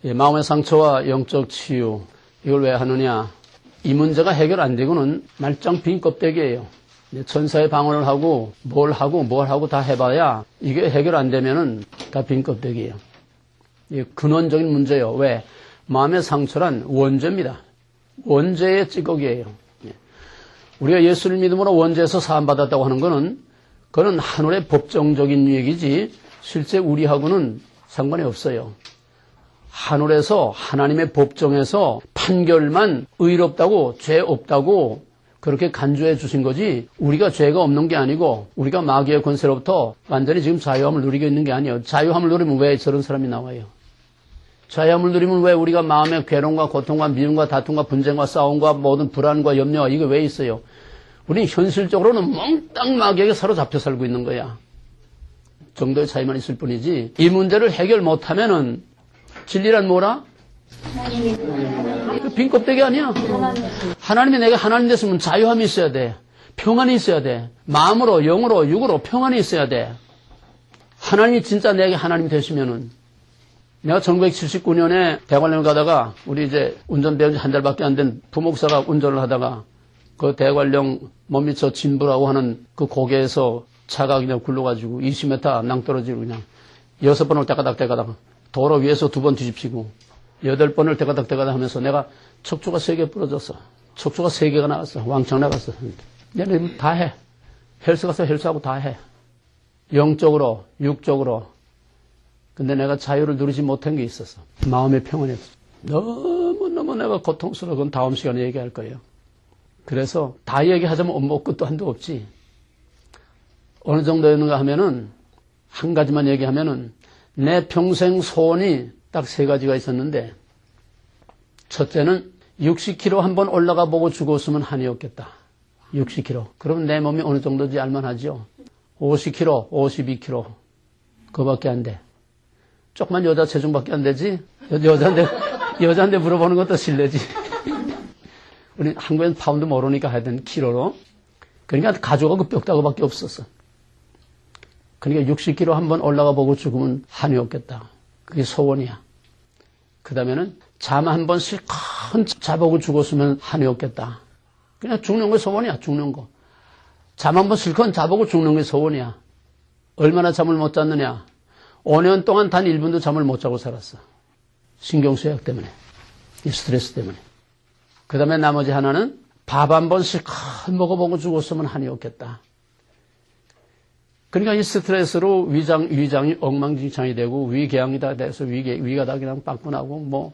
마음의 상처와 영적 치유, 이걸 왜 하느냐? 이 문제가 해결 안 되고는 말짱 빈 껍데기예요. 천사의 방언을 하고 뭘 하고 다 해봐야 이게 해결 안 되면은 다 빈 껍데기예요. 이게 근원적인 문제예요. 왜? 마음의 상처란 원죄입니다. 원죄의 찌꺼기예요. 우리가 예수를 믿음으로 원죄에서 사함받았다고 하는 것은 그건 하늘의 법정적인 얘기지 실제 우리하고는 상관이 없어요. 하늘에서 하나님의 법정에서 판결만 의롭다고 죄 없다고 그렇게 간주해 주신 거지 우리가 죄가 없는 게 아니고 우리가 마귀의 권세로부터 완전히 지금 자유함을 누리고 있는 게 아니에요. 자유함을 누리면 왜 저런 사람이 나와요? 자유함을 누리면 왜 우리가 마음의 괴로움과 고통과 미움과 다툼과 분쟁과 싸움과 모든 불안과 염려가 이게 왜 있어요? 우리는 현실적으로는 몽땅 마귀에게 사로잡혀 살고 있는 거야. 정도의 차이만 있을 뿐이지 이 문제를 해결 못하면은 진리란 뭐라? 빈 껍데기 아니야. 하나님이 내가 하나님 됐으면 자유함이 있어야 돼. 평안이 있어야 돼. 마음으로 영으로 육으로 평안이 있어야 돼. 하나님이 진짜 내게 하나님 되시면은 내가 1979년에 대관령 가다가 우리 이제 운전 배운 지 한 달밖에 안 된 부목사가 운전을 하다가 그 대관령 몸미쳐 진부라고 하는 그 고개에서 차가 그냥 굴러가지고 20m 낭떠러지로 그냥 6번을 때가닥 도로 위에서 2번 뒤집히고 8번을 때가닥 하면서 내가 척추가 3개 부러졌어. 척추가 3개가 나갔어. 왕창 나갔어. 얘네 다 해. 헬스 가서 헬스하고 다 해. 영적으로, 육적으로. 근데 내가 자유를 누리지 못한 게 있었어. 마음의 평안이 없어. 너무너무 내가 고통스러워. 그건 다음 시간에 얘기할 거예요. 그래서 다 얘기하자면 엄마 끝도 한도 없지. 어느 정도였는가 하면은 한 가지만 얘기하면은 내 평생 소원이 딱 3가지가 있었는데 첫째는 60kg 한번 올라가 보고 죽었으면 한이 없겠다. 60kg. 그러면 내 몸이 어느 정도인지 알만하죠. 50kg, 52kg. 그거밖에 안 돼. 조그만 여자 체중밖에 안 되지. 여자한테 물어보는 것도 실례지. 우리 한국엔 파운드 모르니까 하여튼 키로로. 그러니까 가져가고 뼈다구밖에 없었어. 그러니까 60kg 한번 올라가 보고 죽으면 한이 없겠다. 그게 소원이야. 그 다음에는 잠 한 번 실컷 자보고 죽었으면 한이 없겠다. 그냥 죽는 거 소원이야. 죽는 거. 잠 한 번 실컷 자보고 죽는 게 소원이야. 얼마나 잠을 못 잤느냐. 5년 동안 단 1분도 잠을 못 자고 살았어. 신경쇠약 때문에. 이 스트레스 때문에. 그 다음에 나머지 하나는 밥 한 번 실컷 먹어보고 죽었으면 한이 없겠다. 그러니까 이 스트레스로 위장이 엉망진창이 되고 위궤양이 다 돼서 위가 다 그냥 빵꾸나고 뭐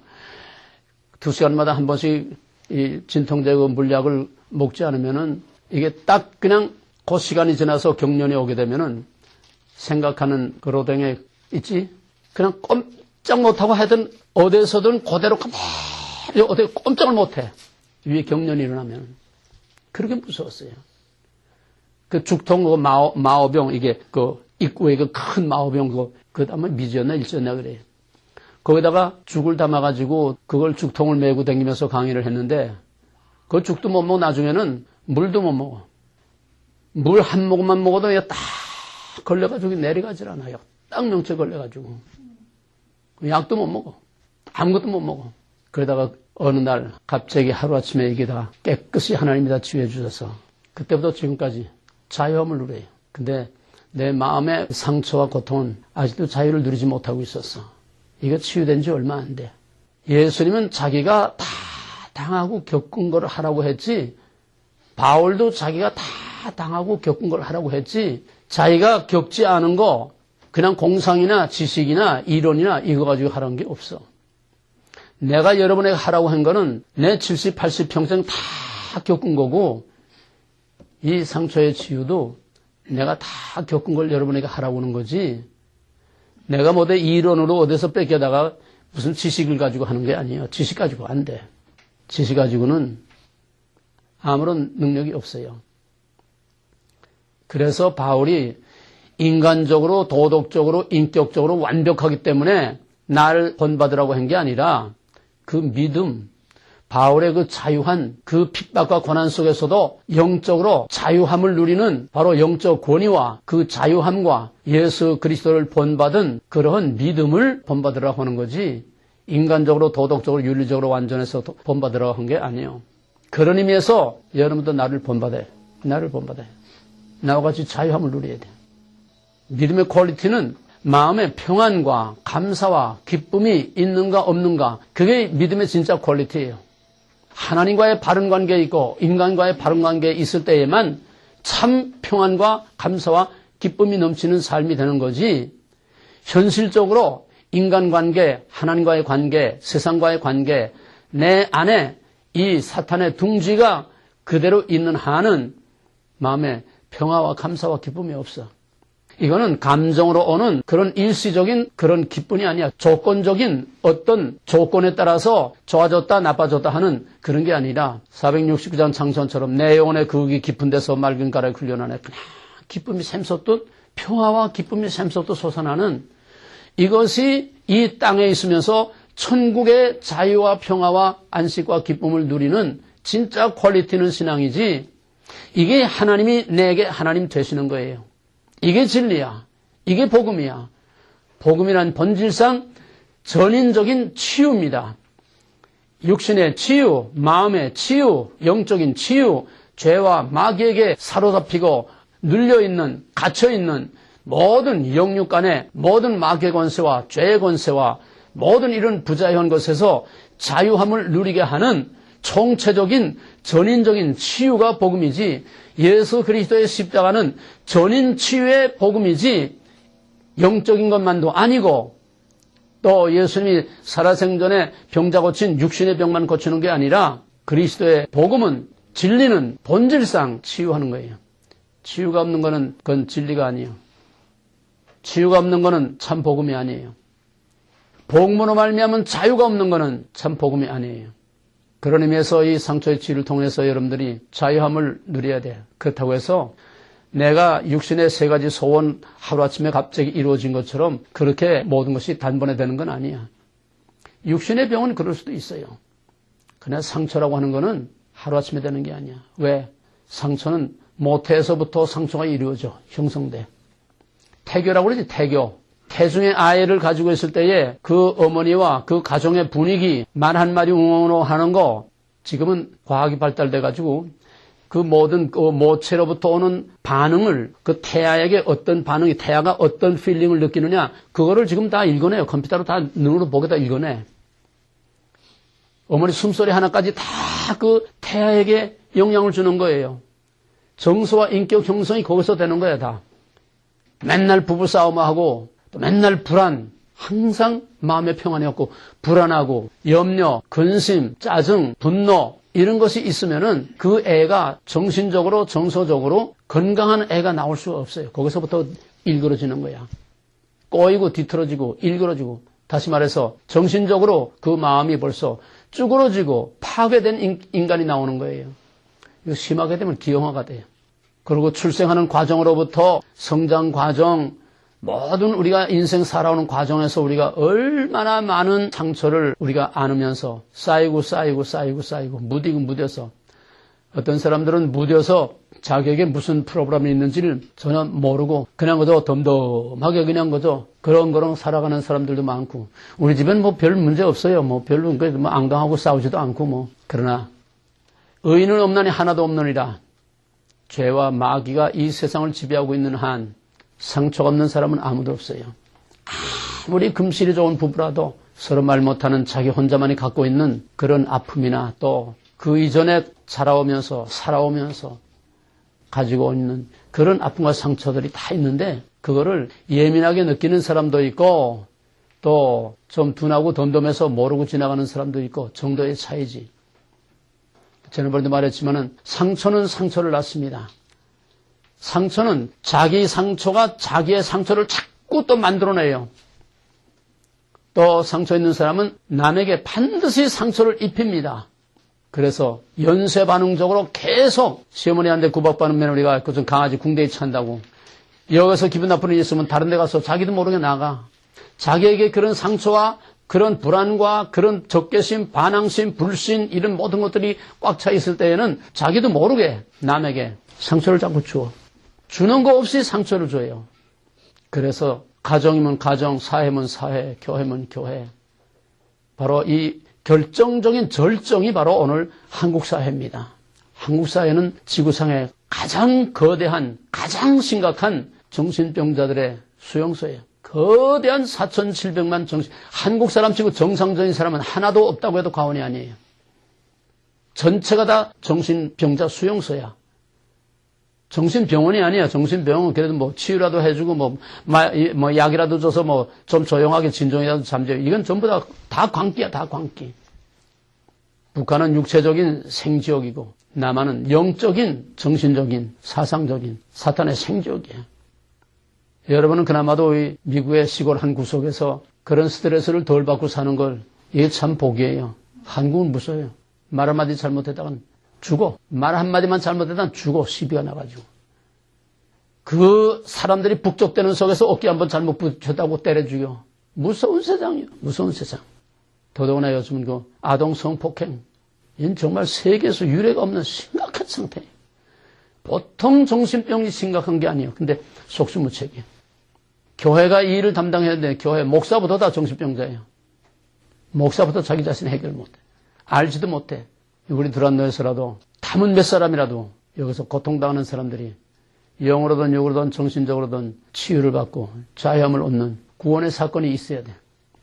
2시간마다 한 번씩 이 진통제고 물약을 먹지 않으면은 이게 딱 그냥 그 시간이 지나서 경련이 오게 되면은 생각하는 그 로댕에 있지? 그냥 꼼짝 못하고 하여튼 어디에서든 그대로 가만히 어디 꼼짝을 못해. 위에 경련이 일어나면. 그렇게 무서웠어요. 그 죽통, 그 마오병, 이게 그 입구에 그 큰 마오병, 그 다음에 미지였나 일지였나 그래요. 거기다가 죽을 담아가지고 그걸 죽통을 메고 다니면서 강의를 했는데 그 죽도 못 먹고 나중에는 물도 못 먹어. 물 한 모금만 먹어도 딱 걸려가지고 내려가질 않아요. 딱 명체 걸려가지고. 약도 못 먹어. 아무것도 못 먹어. 그러다가 어느 날 갑자기 하루아침에 이게 다 깨끗이 하나님이 다 치유해 주셔서 그때부터 지금까지 자유함을 누려요. 근데 내 마음의 상처와 고통은 아직도 자유를 누리지 못하고 있었어. 이거 치유된 지 얼마 안 돼. 예수님은 자기가 다 당하고 겪은 걸 하라고 했지, 바울도 자기가 다 당하고 겪은 걸 하라고 했지, 자기가 겪지 않은 거 그냥 공상이나 지식이나 이론이나 이거 가지고 하라는 게 없어. 내가 여러분에게 하라고 한 거는 내 70, 80 평생 다 겪은 거고, 이 상처의 치유도 내가 다 겪은 걸 여러분에게 하라고 하는 거지, 내가 뭐대 이론으로 어디서 뺏겨다가 무슨 지식을 가지고 하는 게 아니에요. 지식 가지고 안 돼. 지식 가지고는 아무런 능력이 없어요. 그래서 바울이 인간적으로, 도덕적으로, 인격적으로 완벽하기 때문에 나를 본받으라고 한 게 아니라 그 믿음, 바울의 그 자유한 그 핍박과 고난 속에서도 영적으로 자유함을 누리는 바로 영적 권위와 그 자유함과 예수 그리스도를 본받은 그러한 믿음을 본받으라고 하는 거지, 인간적으로, 도덕적으로, 윤리적으로 완전해서 본받으라고 한 게 아니에요. 그런 의미에서 여러분도 나를 본받아요. 나를 본받아요. 나와 같이 자유함을 누려야 돼요. 믿음의 퀄리티는 마음의 평안과 감사와 기쁨이 있는가 없는가, 그게 믿음의 진짜 퀄리티예요. 하나님과의 바른 관계에 있고 인간과의 바른 관계에 있을 때에만 참 평안과 감사와 기쁨이 넘치는 삶이 되는 거지, 현실적으로 인간관계, 하나님과의 관계, 세상과의 관계, 내 안에 이 사탄의 둥지가 그대로 있는 한은 마음에 평화와 감사와 기쁨이 없어. 이거는 감정으로 오는 그런 일시적인 그런 기쁨이 아니야. 조건적인 어떤 조건에 따라서 좋아졌다 나빠졌다 하는 그런 게 아니라 469장 창선처럼 내 영혼의 그윽이 깊은 데서 맑은 가락이 훈련하네. 그냥 기쁨이 샘솟듯, 평화와 기쁨이 샘솟듯 솟아나는, 이것이 이 땅에 있으면서 천국의 자유와 평화와 안식과 기쁨을 누리는 진짜 퀄리티는 신앙이지, 이게 하나님이 내게 하나님 되시는 거예요. 이게 진리야. 이게 복음이야. 복음이란 본질상 전인적인 치유입니다. 육신의 치유, 마음의 치유, 영적인 치유, 죄와 마귀에게 사로잡히고 눌려있는, 갇혀있는 모든 영육 간의 모든 마귀의 권세와 죄의 권세와 모든 이런 부자유한 것에서 자유함을 누리게 하는 총체적인 전인적인 치유가 복음이지, 예수 그리스도의 십자가는 전인 치유의 복음이지 영적인 것만도 아니고, 또 예수님이 살아생전에 병자 고친 육신의 병만 고치는 게 아니라 그리스도의 복음은, 진리는 본질상 치유하는 거예요. 치유가 없는 거는 그건 진리가 아니에요. 치유가 없는 거는 참 복음이 아니에요. 복음으로 말미암은 자유가 없는 거는 참 복음이 아니에요. 그런 의미에서 이 상처의 치유를 통해서 여러분들이 자유함을 누려야 돼요. 그렇다고 해서 내가 육신의 세 가지 소원 하루아침에 갑자기 이루어진 것처럼 그렇게 모든 것이 단번에 되는 건 아니야. 육신의 병은 그럴 수도 있어요. 그러나 상처라고 하는 거는 하루아침에 되는 게 아니야. 왜? 상처는 모태에서부터 상처가 이루어져, 형성돼. 태교라고 그러지, 태교. 태중의 아이를 가지고 있을 때에 그 어머니와 그 가정의 분위기, 말 한마디 웅웅으로 하는 거, 지금은 과학이 발달돼가지고 그 모든 그 모체로부터 오는 반응을, 그 태아에게 어떤 반응이, 태아가 어떤 필링을 느끼느냐, 그거를 지금 다 읽어내요. 컴퓨터로 다 눈으로 보게 다 읽어내. 어머니 숨소리 하나까지 다 그 태아에게 영향을 주는 거예요. 정서와 인격 형성이 거기서 되는 거야, 다. 맨날 부부싸움하고 또 맨날 불안, 항상 마음의 평안이 없고 불안하고 염려, 근심, 짜증, 분노 이런 것이 있으면은 그 애가 정신적으로 정서적으로 건강한 애가 나올 수가 없어요. 거기서부터 일그러지는 거야. 꼬이고 뒤틀어지고 일그러지고, 다시 말해서 정신적으로 그 마음이 벌써 쭈그러지고 파괴된 인간이 나오는 거예요. 이거 심하게 되면 기형아가 돼요. 그리고 출생하는 과정으로부터 성장 과정, 모든 우리가 인생 살아오는 과정에서 우리가 얼마나 많은 상처를 우리가 안으면서 쌓이고 무디고 무뎌서, 어떤 사람들은 무뎌서 자기에게 무슨 프로그램이 있는지를 전혀 모르고 그냥 그저 덤덤하게 그냥 그저 그렁그렁 살아가는 사람들도 많고, 우리 집엔 뭐 별 문제 없어요. 뭐 별로 뭐 안강하고 싸우지도 않고 뭐. 그러나 의인은 없나니 하나도 없느니라. 죄와 마귀가 이 세상을 지배하고 있는 한 상처가 없는 사람은 아무도 없어요. 아무리 금실이 좋은 부부라도 서로 말 못하는 자기 혼자만이 갖고 있는 그런 아픔이나 또 그 이전에 살아오면서 가지고 있는 그런 아픔과 상처들이 다 있는데, 그거를 예민하게 느끼는 사람도 있고 또 좀 둔하고 덤덤해서 모르고 지나가는 사람도 있고, 정도의 차이지. 지난번에도 말했지만은 상처는 상처를 낳습니다. 상처는 자기 상처가 자기의 상처를 자꾸 또 만들어내요. 또 상처 있는 사람은 남에게 반드시 상처를 입힙니다. 그래서 연쇄 반응적으로 계속 시어머니한테 구박받는 며느리가 좀 강아지 궁뎅이 찬다고, 여기서 기분 나쁜 일이 있으면 다른 데 가서 자기도 모르게 나가. 자기에게 그런 상처와 그런 불안과 그런 적개심, 반항심, 불신 이런 모든 것들이 꽉 차 있을 때에는 자기도 모르게 남에게 상처를 자꾸 줘. 주는 거 없이 상처를 줘요. 그래서 가정이면 가정, 사회면 사회, 교회면 교회. 바로 이 결정적인 절정이 바로 오늘 한국 사회입니다. 한국 사회는 지구상의 가장 거대한, 가장 심각한 정신병자들의 수용소예요. 거대한 4,700만 한국 사람 치고 정상적인 사람은 하나도 없다고 해도 과언이 아니에요. 전체가 다 정신병자 수용소야. 정신병원이 아니야. 정신병원 그래도 뭐 치유라도 해주고 뭐 약이라도 줘서 뭐 좀 조용하게 진정이라도 잠재워. 이건 전부 다 광기야. 다 광기. 북한은 육체적인 생지옥이고 남한은 영적인, 정신적인, 사상적인 사탄의 생지옥이야. 여러분은 그나마도 이 미국의 시골 한 구석에서 그런 스트레스를 덜 받고 사는 걸 이게 참 복이에요. 한국은 무서워요. 말 한마디 잘못했다간 죽어. 말 한마디만 잘못했다간 죽어. 시비가 나가지고. 그 사람들이 북적대는 속에서 어깨 한번 잘못 붙였다고 때려 죽여. 무서운 세상이요. 무서운 세상. 더더구나 요즘은 그 아동 성폭행. 이건 정말 세계에서 유례가 없는 심각한 상태예요. 보통 정신병이 심각한 게 아니에요. 근데 속수무책이에요. 교회가 이 일을 담당해야 되는데 교회 목사부터 다 정신병자예요. 목사부터 자기 자신 해결 못해. 알지도 못해. 우리 드란노에서라도 담은 몇 사람이라도 여기서 고통당하는 사람들이 영으로든 육으로든 정신적으로든 치유를 받고 자유함을 얻는 구원의 사건이 있어야 돼.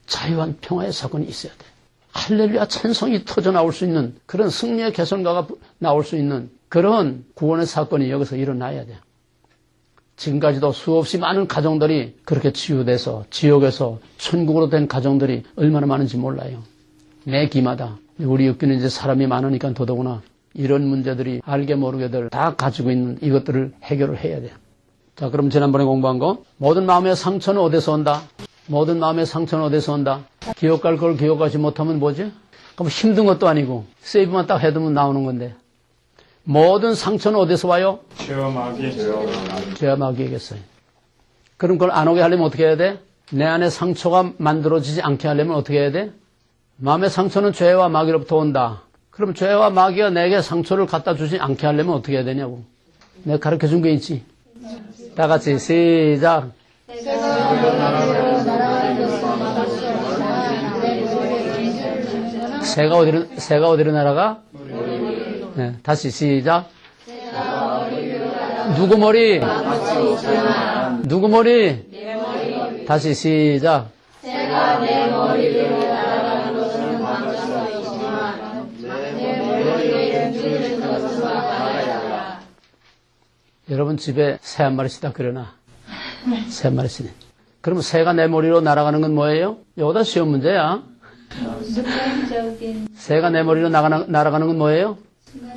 자유한 평화의 사건이 있어야 돼. 할렐루야 찬송이 터져 나올 수 있는 그런 승리의 개선가가 나올 수 있는 그런 구원의 사건이 여기서 일어나야 돼. 지금까지도 수없이 많은 가정들이 그렇게 치유돼서 지옥에서 천국으로 된 가정들이 얼마나 많은지 몰라요. 매 기마다. 우리 엮이는 이제 사람이 많으니까 더더구나 이런 문제들이 알게 모르게들 다 가지고 있는 이것들을 해결을 해야 돼요. 자, 그럼 지난번에 공부한 거 모든 마음의 상처는 어디서 온다? 모든 마음의 상처는 어디서 온다? 기억할 걸 기억하지 못하면 뭐지? 그럼 힘든 것도 아니고 세이브만 딱 해두면 나오는 건데 모든 상처는 어디서 와요? 죄와 마귀. 죄와 마귀에게서요. 그럼 그걸 안 오게 하려면 어떻게 해야 돼? 내 안에 상처가 만들어지지 않게 하려면 어떻게 해야 돼? 마음의 상처는 죄와 마귀로부터 온다. 그럼 죄와 마귀가 내게 상처를 갖다 주지 않게 하려면 어떻게 해야 되냐고. 내가 가르쳐준 게 있지. 다 같이 시작. 새가 어디로 날아가? 네, 다시 시작. 누구 머리? 누구 머리? 다시 시작. 새가 내 머리 위로 날아가는 것은 방정도 있지만 내 머리에 둥지는 것은 막아야. 여러분 집에 새 한 마리씩 다 그려놔. 새 한 마리씩. 그러면 새가 내 머리로 날아가는 건 뭐예요? 이거다 쉬운 문제야. 새가 내 머리로 날아가는 건 뭐예요?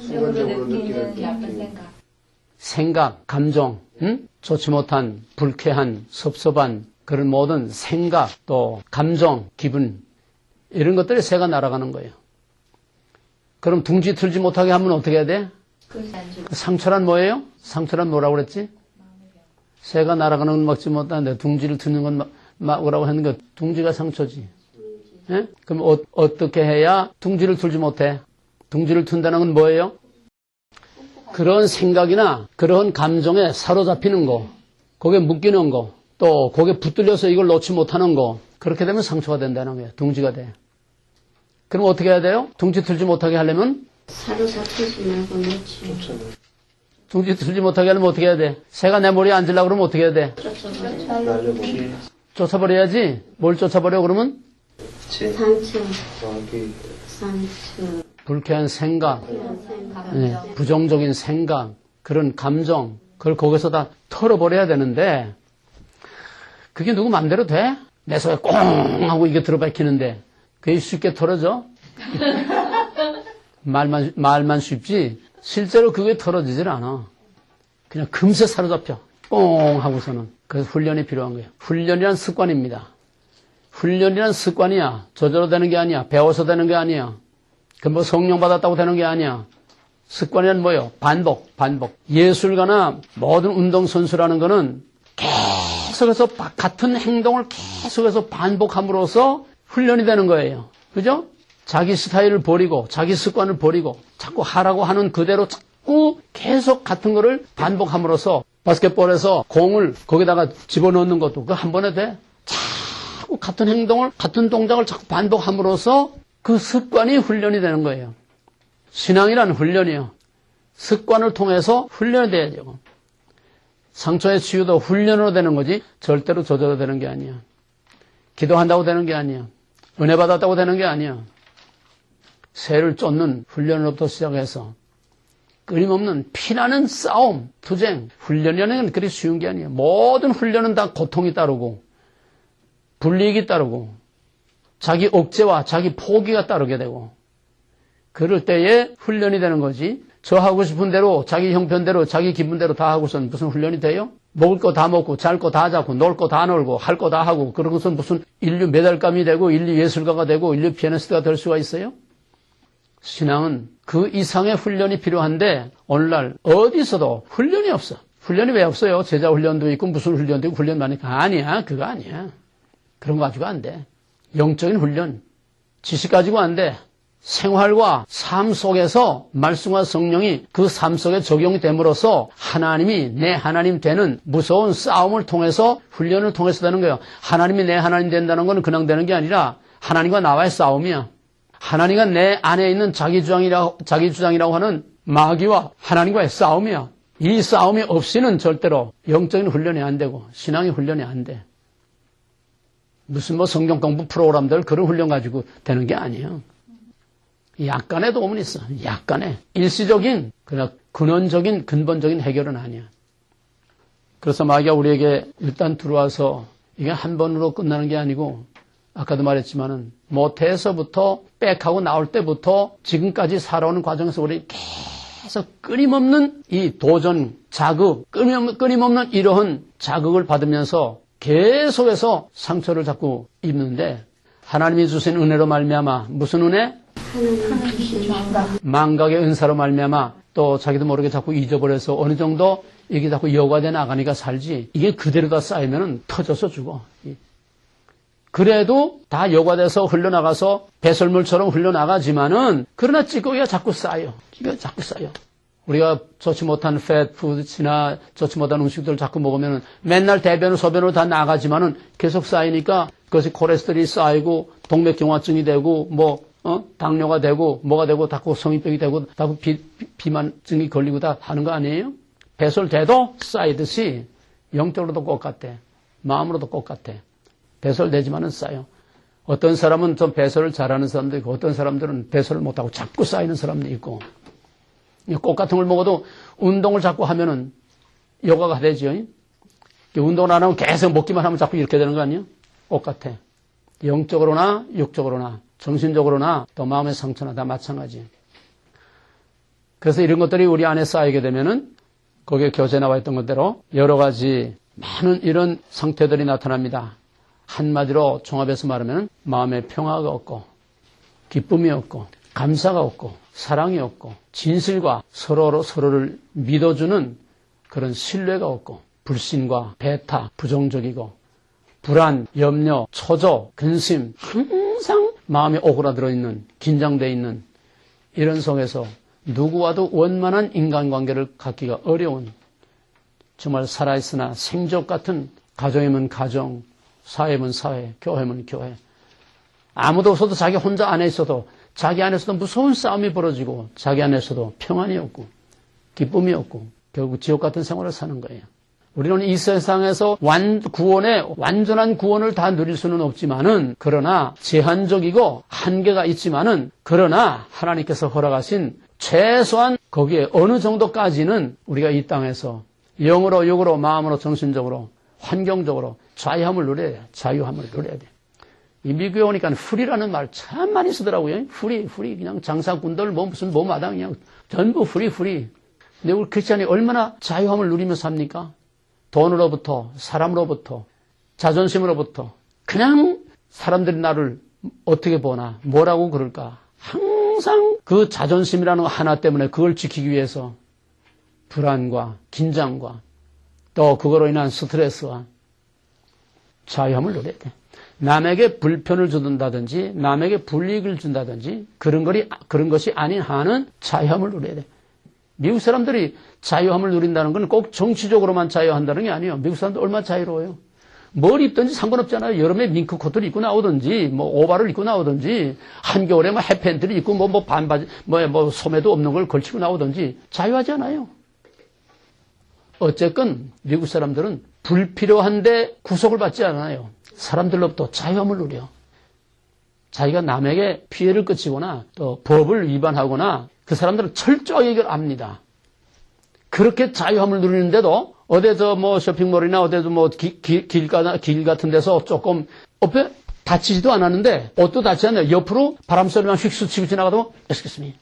순간적으로 느끼는 나쁜 생각, 감정, 좋지 못한, 불쾌한, 섭섭한 그런 모든 생각, 또 감정, 기분 이런 것들이 새가 날아가는 거예요. 그럼 둥지 틀지 못하게 하면 어떻게 해야 돼? 상처란 뭐예요? 상처란 뭐라고 그랬지? 새가 날아가는 건 먹지 못하는데 둥지를 트는 건 뭐라고 했는 거 둥지가 상처지. 예? 그럼 어떻게 해야 둥지를 틀지 못해? 둥지를 튼다는 건 뭐예요? 그런 생각이나 그런 감정에 사로잡히는 거, 거기에 묶이는 거, 또 거기에 붙들려서 이걸 놓지 못하는 거, 그렇게 되면 상처가 된다는 거예요. 둥지가 돼. 그럼 어떻게 해야 돼요? 둥지 틀지 못하게 하려면? 사로잡히지 말고 놓지. 둥지 틀지 못하게 하려면 어떻게 해야 돼? 새가 내 머리에 앉으려고 그러면 어떻게 해야 돼? 쫓아버려야지. 뭘 쫓아버려 그러면? 상처. 불쾌한 생각, 네, 부정적인 생각, 그런 감정, 그걸 거기서 다 털어버려야 되는데 그게 누구 맘대로 돼? 내 속에 꽁 하고 이게 들어박히는데 그게 쉽게 털어져? 말만 쉽지 실제로 그게 털어지질 않아. 그냥 금세 사로잡혀. 꽁 하고서는. 그래서 훈련이 필요한 거예요. 훈련이란 습관입니다. 훈련이란 습관이야. 저절로 되는 게 아니야. 배워서 되는 게 아니야. 그 뭐 성령 받았다고 되는 게 아니야. 습관이란 뭐예요? 반복. 예술가나 모든 운동선수라는 거는 계속해서 같은 행동을 계속해서 반복함으로써 훈련이 되는 거예요. 그죠? 자기 스타일을 버리고 자기 습관을 버리고 자꾸 하라고 하는 그대로 자꾸 계속 같은 거를 반복함으로써 바스켓볼에서 공을 거기다가 집어넣는 것도 그거 한 번에 돼? 자꾸 자꾸 같은 행동을, 같은 동작을 자꾸 반복함으로써 그 습관이 훈련이 되는 거예요. 신앙이란 훈련이요. 습관을 통해서 훈련이 돼야 되고. 상처의 치유도 훈련으로 되는 거지 절대로 저절로 되는 게 아니야. 기도한다고 되는 게 아니야. 은혜 받았다고 되는 게 아니야. 새를 쫓는 훈련으로부터 시작해서 끊임없는 피나는 싸움, 투쟁, 훈련이라는 건 그리 쉬운 게 아니에요. 모든 훈련은 다 고통이 따르고 불이익이 따르고 자기 억제와 자기 포기가 따르게 되고 그럴 때에 훈련이 되는 거지. 저 하고 싶은 대로 자기 형편대로 자기 기분대로 다 하고선 무슨 훈련이 돼요? 먹을 거 다 먹고 잘 거 다 잡고 놀 거 다 놀고 할 거 다 하고 그러고선 무슨 인류 메달감이 되고 인류 예술가가 되고 인류 피아니스트가 될 수가 있어요? 신앙은 그 이상의 훈련이 필요한데 오늘날 어디서도 훈련이 없어. 훈련이 왜 없어요? 제자 훈련도 있고 무슨 훈련도 있고 훈련 많으니까 아니야. 그거 아니야. 그런 거 가지고 안 돼. 영적인 훈련. 지식 가지고 안 돼. 생활과 삶 속에서 말씀과 성령이 그 삶 속에 적용이 됨으로써 하나님이 내 하나님 되는 무서운 싸움을 통해서 훈련을 통해서 되는 거예요. 하나님이 내 하나님 된다는 건 그냥 되는 게 아니라 하나님과 나와의 싸움이야. 하나님과 내 안에 있는 자기 주장이라고 하는 마귀와 하나님과의 싸움이야. 이 싸움이 없이는 절대로 영적인 훈련이 안 되고 신앙의 훈련이 안 돼. 무슨 뭐 성경 공부 프로그램들 그런 훈련 가지고 되는 게 아니에요. 약간의 도움은 있어. 약간의. 일시적인, 그냥 근원적인, 근본적인 해결은 아니야. 그래서 마귀가 우리에게 일단 들어와서 이게 한 번으로 끝나는 게 아니고 아까도 말했지만은 모태에서부터 빽하고 나올 때부터 지금까지 살아오는 과정에서 우리 계속 끊임없는 이 도전, 자극, 끊임없는 이러한 자극을 받으면서 계속해서 상처를 자꾸 입는데 하나님이 주신 은혜로 말미암아 무슨 은혜? 망각의 은사로 말미암아 또 자기도 모르게 자꾸 잊어버려서 어느 정도 이게 자꾸 여과돼 나가니까 살지 이게 그대로 다 쌓이면 터져서 죽어. 그래도 다 여과돼서 흘러나가서 배설물처럼 흘러나가지만은 그러나 찌꺼기가 자꾸 쌓여. 이거 자꾸 쌓여. 우리가 좋지 못한 패트푸드나 좋지 못한 음식들을 자꾸 먹으면 맨날 대변을 소변으로 다 나가지만은 계속 쌓이니까 그것이 콜레스테롤이 쌓이고 동맥경화증이 되고 당뇨가 되고 뭐가 되고 자꾸 성인병이 되고 자꾸 비만증이 걸리고 다 하는 거 아니에요? 배설돼도 쌓이듯이 영적으로도 똑같아. 마음으로도 똑같아. 배설되지만은 쌓여. 어떤 사람은 좀 배설을 잘하는 사람도 있고 어떤 사람들은 배설을 못하고 자꾸 쌓이는 사람도 있고 꽃 같은 걸 먹어도 운동을 자꾸 하면은 여과가 되죠. 운동을 안 하면 계속 먹기만 하면 자꾸 이렇게 되는 거 아니에요? 꽃 같아. 영적으로나 육적으로나 정신적으로나 또 마음의 상처나 다 마찬가지. 그래서 이런 것들이 우리 안에 쌓이게 되면은 거기에 교재에 나와 있던 것대로 여러 가지 많은 이런 상태들이 나타납니다. 한마디로 종합해서 말하면 마음의 평화가 없고 기쁨이 없고 감사가 없고 사랑이 없고 진실과 서로를 믿어주는 그런 신뢰가 없고 불신과 배타, 부정적이고 불안, 염려, 초조, 근심 항상 마음이 오그라들어 있는 긴장되어 있는 이런 속에서 누구와도 원만한 인간관계를 갖기가 어려운 정말 살아있으나 생적 같은 가정이면 가정, 사회면 사회, 교회면 교회. 아무도 없어도 자기 혼자 안에 있어도 자기 안에서도 무서운 싸움이 벌어지고 자기 안에서도 평안이 없고 기쁨이 없고 결국 지옥 같은 생활을 사는 거예요. 우리는 이 세상에서 완전한 구원을 다 누릴 수는 없지만은 그러나 제한적이고 한계가 있지만은 그러나 하나님께서 허락하신 최소한 거기에 어느 정도까지는 우리가 이 땅에서 영으로 육으로 마음으로 정신적으로 환경적으로 자유함을 누려야 돼. 자유함을 누려야 돼. 이 미국에 오니까 프리라는 말 참 많이 쓰더라고요. 프리 그냥 장사꾼들 무슨 마당 그냥 전부 프리. 근데 우리 크리스찬이 얼마나 자유함을 누리며 삽니까? 돈으로부터 사람으로부터 자존심으로부터 그냥 사람들이 나를 어떻게 보나 뭐라고 그럴까 항상 그 자존심이라는 거 하나 때문에 그걸 지키기 위해서 불안과 긴장과 또 그거로 인한 스트레스와 자유함을 누려야 돼. 남에게 불편을 준다든지 남에게 불이익을 준다든지 그런 것이 아닌 한은 자유함을 누려야 돼. 미국 사람들이 자유함을 누린다는 건 꼭 정치적으로만 자유한다는 게 아니에요. 미국 사람들 얼마나 자유로워요. 뭘 입든지 상관없잖아요. 여름에 밍크 코트를 입고 나오든지, 뭐 오바를 입고 나오든지, 한겨울에 뭐 햇팬트를 입고 뭐 반바지, 뭐 소매도 없는 걸 걸치고 나오든지 자유하잖아요. 어쨌건 미국 사람들은 불필요한데 구속을 받지 않아요. 사람들로부터 자유함을 누려. 자기가 남에게 피해를 끼치거나 또 법을 위반하거나 그 사람들은 철저히 이걸 압니다. 그렇게 자유함을 누리는데도 어디서 뭐 쇼핑몰이나 어디서 뭐 길 같은 데서 조금 옆에 다치지도 않았는데 옷도 다치지 않아요. 옆으로 바람 소리만 휙 스치고 지나가도 excuse me.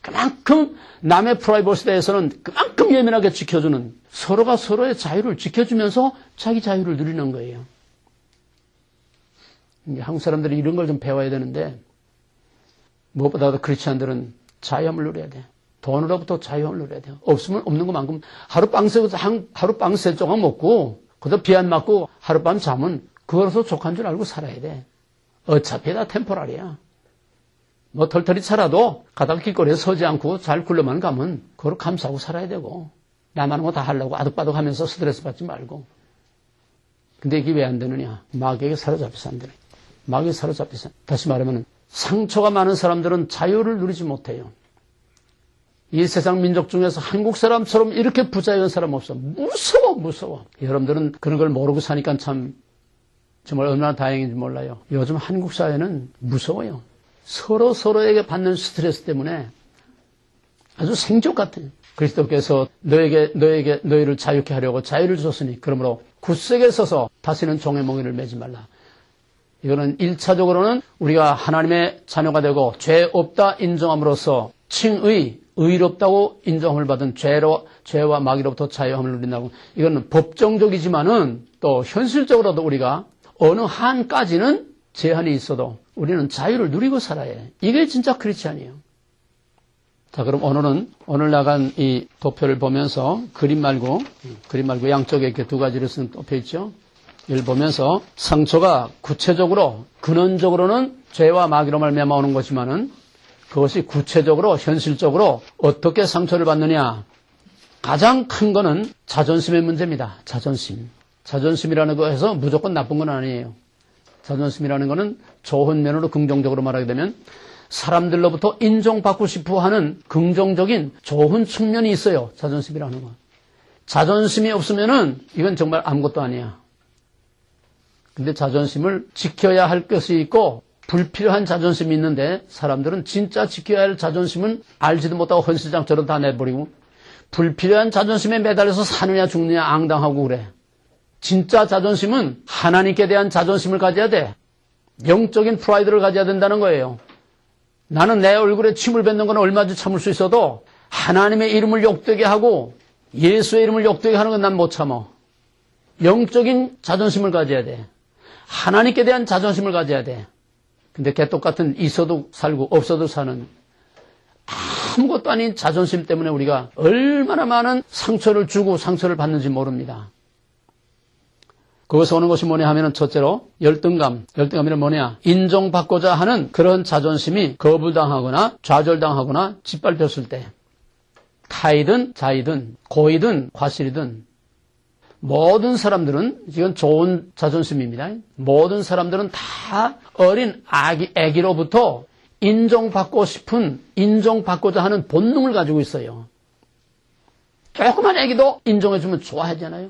그만큼 남의 프라이버시에 대해서는 그만큼 예민하게 지켜주는 서로가 서로의 자유를 지켜주면서 자기 자유를 누리는 거예요. 한국 사람들이 이런 걸 좀 배워야 되는데 무엇보다도 크리스찬들은 자유함을 누려야 돼. 돈으로부터 자유함을 누려야 돼요. 없으면 없는 것만큼 하룻밤 세 조각 먹고 그저 비 안 맞고 하룻밤 잠은 그거로서 족한 줄 알고 살아야 돼. 어차피 다 템포랄이야. 뭐 털털이 살아도 가다가 길거리에 서지 않고 잘 굴러만 가면 그걸 감싸고 살아야 되고 남 하는 거 다 하려고 아득바득 하면서 스트레스 받지 말고. 근데 이게 왜 안 되느냐. 마귀에게 사로잡혀서 안 되네. 마귀에 사로잡혀서. 다시 말하면 상처가 많은 사람들은 자유를 누리지 못해요. 이 세상 민족 중에서 한국 사람처럼 이렇게 부자유한 사람 없어. 무서워. 여러분들은 그런 걸 모르고 사니까 참 정말 얼마나 다행인지 몰라요. 요즘 한국 사회는 무서워요. 서로에게 받는 스트레스 때문에 아주 생존 같아요. 그리스도께서 너희를 자유케 하려고 자유를 줬으니 그러므로 굳세게 서서 다시는 종의 몽에를 매지 말라. 이거는 1차적으로는 우리가 하나님의 자녀가 되고 죄 없다 인정함으로써 의롭다고 인정을 받은 죄와 마귀로부터 자유함을 누린다고. 이거는 법정적이지만은 또 현실적으로도 우리가 어느 한까지는 제한이 있어도 우리는 자유를 누리고 살아야 해. 이게 진짜 크리스찬이에요. 자, 그럼 오늘 나간 이 도표를 보면서 그림 말고 양쪽에 이렇게 두 가지를 쓴 도표 있죠. 이걸 보면서 상처가 구체적으로 근원적으로는 죄와 마귀로 말미암아 오는 것이지만은 그것이 구체적으로 현실적으로 어떻게 상처를 받느냐. 가장 큰 거는 자존심의 문제입니다. 자존심이라는 거에서 무조건 나쁜 건 아니에요. 자존심이라는 거는 좋은 면으로 긍정적으로 말하게 되면 사람들로부터 인정받고 싶어 하는 긍정적인 좋은 측면이 있어요. 자존심이라는 건. 자존심이 없으면은 이건 정말 아무것도 아니야. 근데 자존심을 지켜야 할 것이 있고 불필요한 자존심이 있는데 사람들은 진짜 지켜야 할 자존심은 알지도 못하고 헌시장처럼 다 내버리고 불필요한 자존심에 매달려서 사느냐 죽느냐 앙당하고 그래. 진짜 자존심은 하나님께 대한 자존심을 가져야 돼. 영적인 프라이드를 가져야 된다는 거예요. 나는 내 얼굴에 침을 뱉는 건 얼마든지 참을 수 있어도 하나님의 이름을 욕되게 하고 예수의 이름을 욕되게 하는 건 난 못 참아. 영적인 자존심을 가져야 돼. 하나님께 대한 자존심을 가져야 돼. 근데 개떡같은 있어도 살고 없어도 사는 아무것도 아닌 자존심 때문에 우리가 얼마나 많은 상처를 주고 상처를 받는지 모릅니다. 거기서 오는 것이 뭐냐 하면은 첫째로 열등감이란 뭐냐? 인정받고자 하는 그런 자존심이 거부당하거나 좌절당하거나 짓밟혔을 때 타이든 자이든 고이든 과실이든 모든 사람들은 이건 좋은 자존심입니다. 모든 사람들은 다 어린 아기로부터 인정받고 싶은 인정받고자 하는 본능을 가지고 있어요. 조그만 아기도 인정해주면 좋아하잖아요.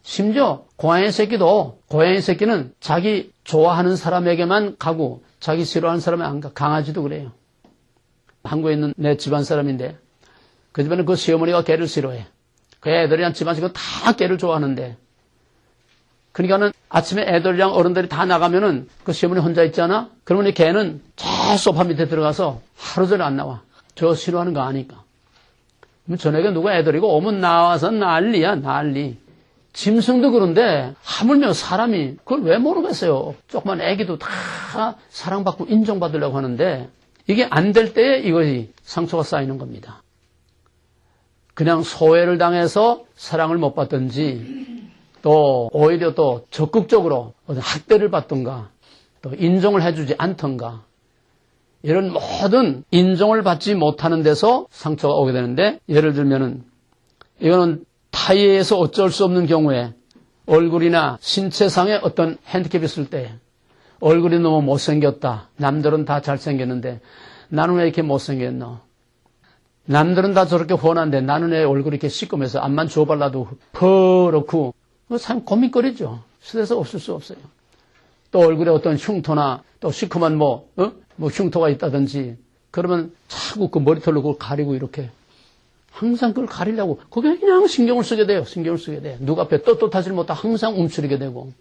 심지어 고양이 새끼는 자기 좋아하는 사람에게만 가고 자기 싫어하는 사람에 안 가. 강아지도 그래요. 한국에 있는 내 집안 사람인데 그 집에는 그 시어머니가 개를 싫어해. 그 애들이랑 집안 식구 다 개를 좋아하는데 그러니까는 아침에 애들이랑 어른들이 다 나가면은 그 시어머니 혼자 있잖아. 그러면 이 개는 저 소파 밑에 들어가서 하루 종일 안 나와. 저 싫어하는 거 아니까. 그럼 저녁에 누가 애들이고 오면 나와서 난리야 난리. 짐승도 그런데 하물며 사람이 그걸 왜 모르겠어요. 조그만 애기도 다 사랑받고 인정받으려고 하는데 이게 안 될 때에 이것이 상처가 쌓이는 겁니다. 그냥 소외를 당해서 사랑을 못 받든지 또 오히려 또 적극적으로 학대를 받든가 또 인정을 해주지 않던가 이런 모든 인정을 받지 못하는 데서 상처가 오게 되는데 예를 들면은 이거는 타의에서 어쩔 수 없는 경우에 얼굴이나 신체상의 어떤 핸디캡이 있을 때 얼굴이 너무 못생겼다. 남들은 다 잘생겼는데 나는 왜 이렇게 못생겼노? 남들은 다 저렇게 훤한데 나는 왜 얼굴이 이렇게 시꺼매서 앞만 주워발라도 퍼렇고 참 고민거리죠. 스트레스 없을 수 없어요. 또 얼굴에 어떤 흉터나 또 시커먼 뭐 흉터가 있다든지 그러면 자꾸 그 머리털로 그걸 가리고 이렇게 항상 그걸 가리려고 거기에 그냥 신경을 쓰게 돼요. 신경을 쓰게 돼. 누가 앞에 떳떳하지 못하고 항상 움츠리게 되고